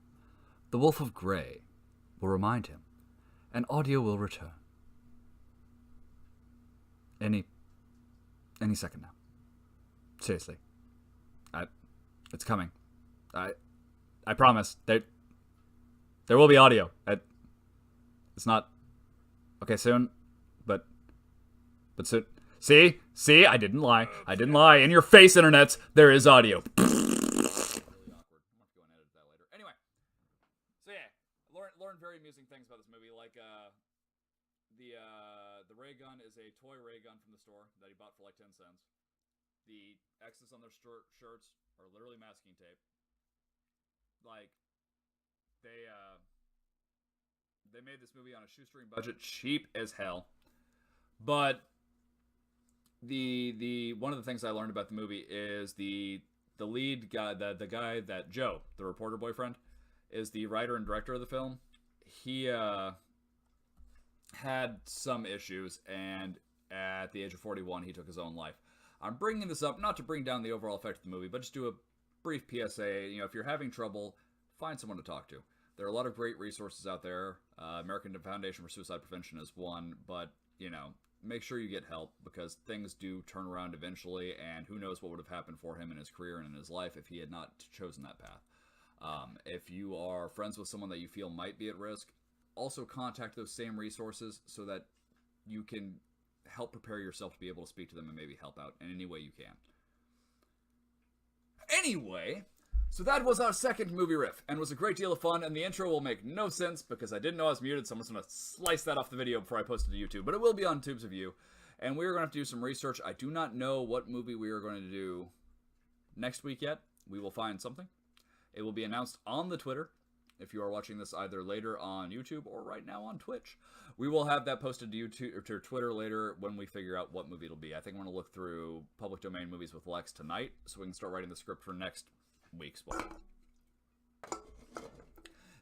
the Wolf of Grey will remind him, and audio will return. Any second now. Seriously. It's coming. I promise. There will be audio. It's not... Okay, soon. But soon. See? I didn't lie. In your face, internets, there is audio. Anyway. So yeah, learned very amusing things about this movie, like the ray gun is a toy ray gun from the store that he bought for like 10 cents. The X's on their shirts are literally masking tape. Like, they made this movie on a shoestring budget, cheap as hell. But the one of the things I learned about the movie is the lead guy, the guy that Joe, the reporter boyfriend, is the writer and director of the film. He had some issues, and at the age of 41, he took his own life. I'm bringing this up not to bring down the overall effect of the movie, but just do a brief PSA. You know, if you're having trouble, find someone to talk to. There are a lot of great resources out there. American Foundation for Suicide Prevention is one, but, you know, make sure you get help, because things do turn around eventually, and who knows what would have happened for him in his career and in his life if he had not chosen that path. If you are friends with someone that you feel might be at risk, also contact those same resources so that you can help prepare yourself to be able to speak to them and maybe help out in any way you can. Anyway, so that was our second movie riff, and was a great deal of fun, and the intro will make no sense because I didn't know I was muted, so I'm just going to slice that off the video before I post it to YouTube, but it will be on Tubes of You, and we're going to have to do some research. I do not know what movie we are going to do next week yet. We will find something. It will be announced on the Twitter, if you are watching this either later on YouTube or right now on Twitch. We will have that posted to YouTube or to Twitter later when we figure out what movie it'll be. I think I'm going to look through public domain movies with Lex tonight, so we can start writing the script for next week's one.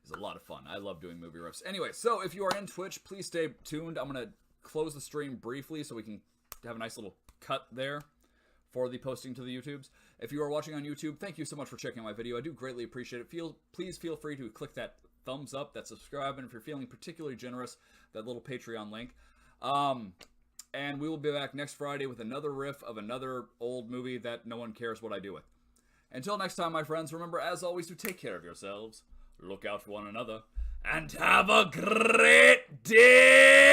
It's a lot of fun. I love doing movie riffs. Anyway, so if you are in Twitch, please stay tuned. I'm going to close the stream briefly so we can have a nice little cut there for the posting to the YouTubes. If you are watching on YouTube, thank you so much for checking out my video. I do greatly appreciate it. Please feel free to click that thumbs up, that subscribe, and if you're feeling particularly generous, that little Patreon link. And we will be back next Friday with another riff of another old movie that no one cares what I do with. Until next time, my friends, remember, as always, to take care of yourselves, look out for one another, and have a great day!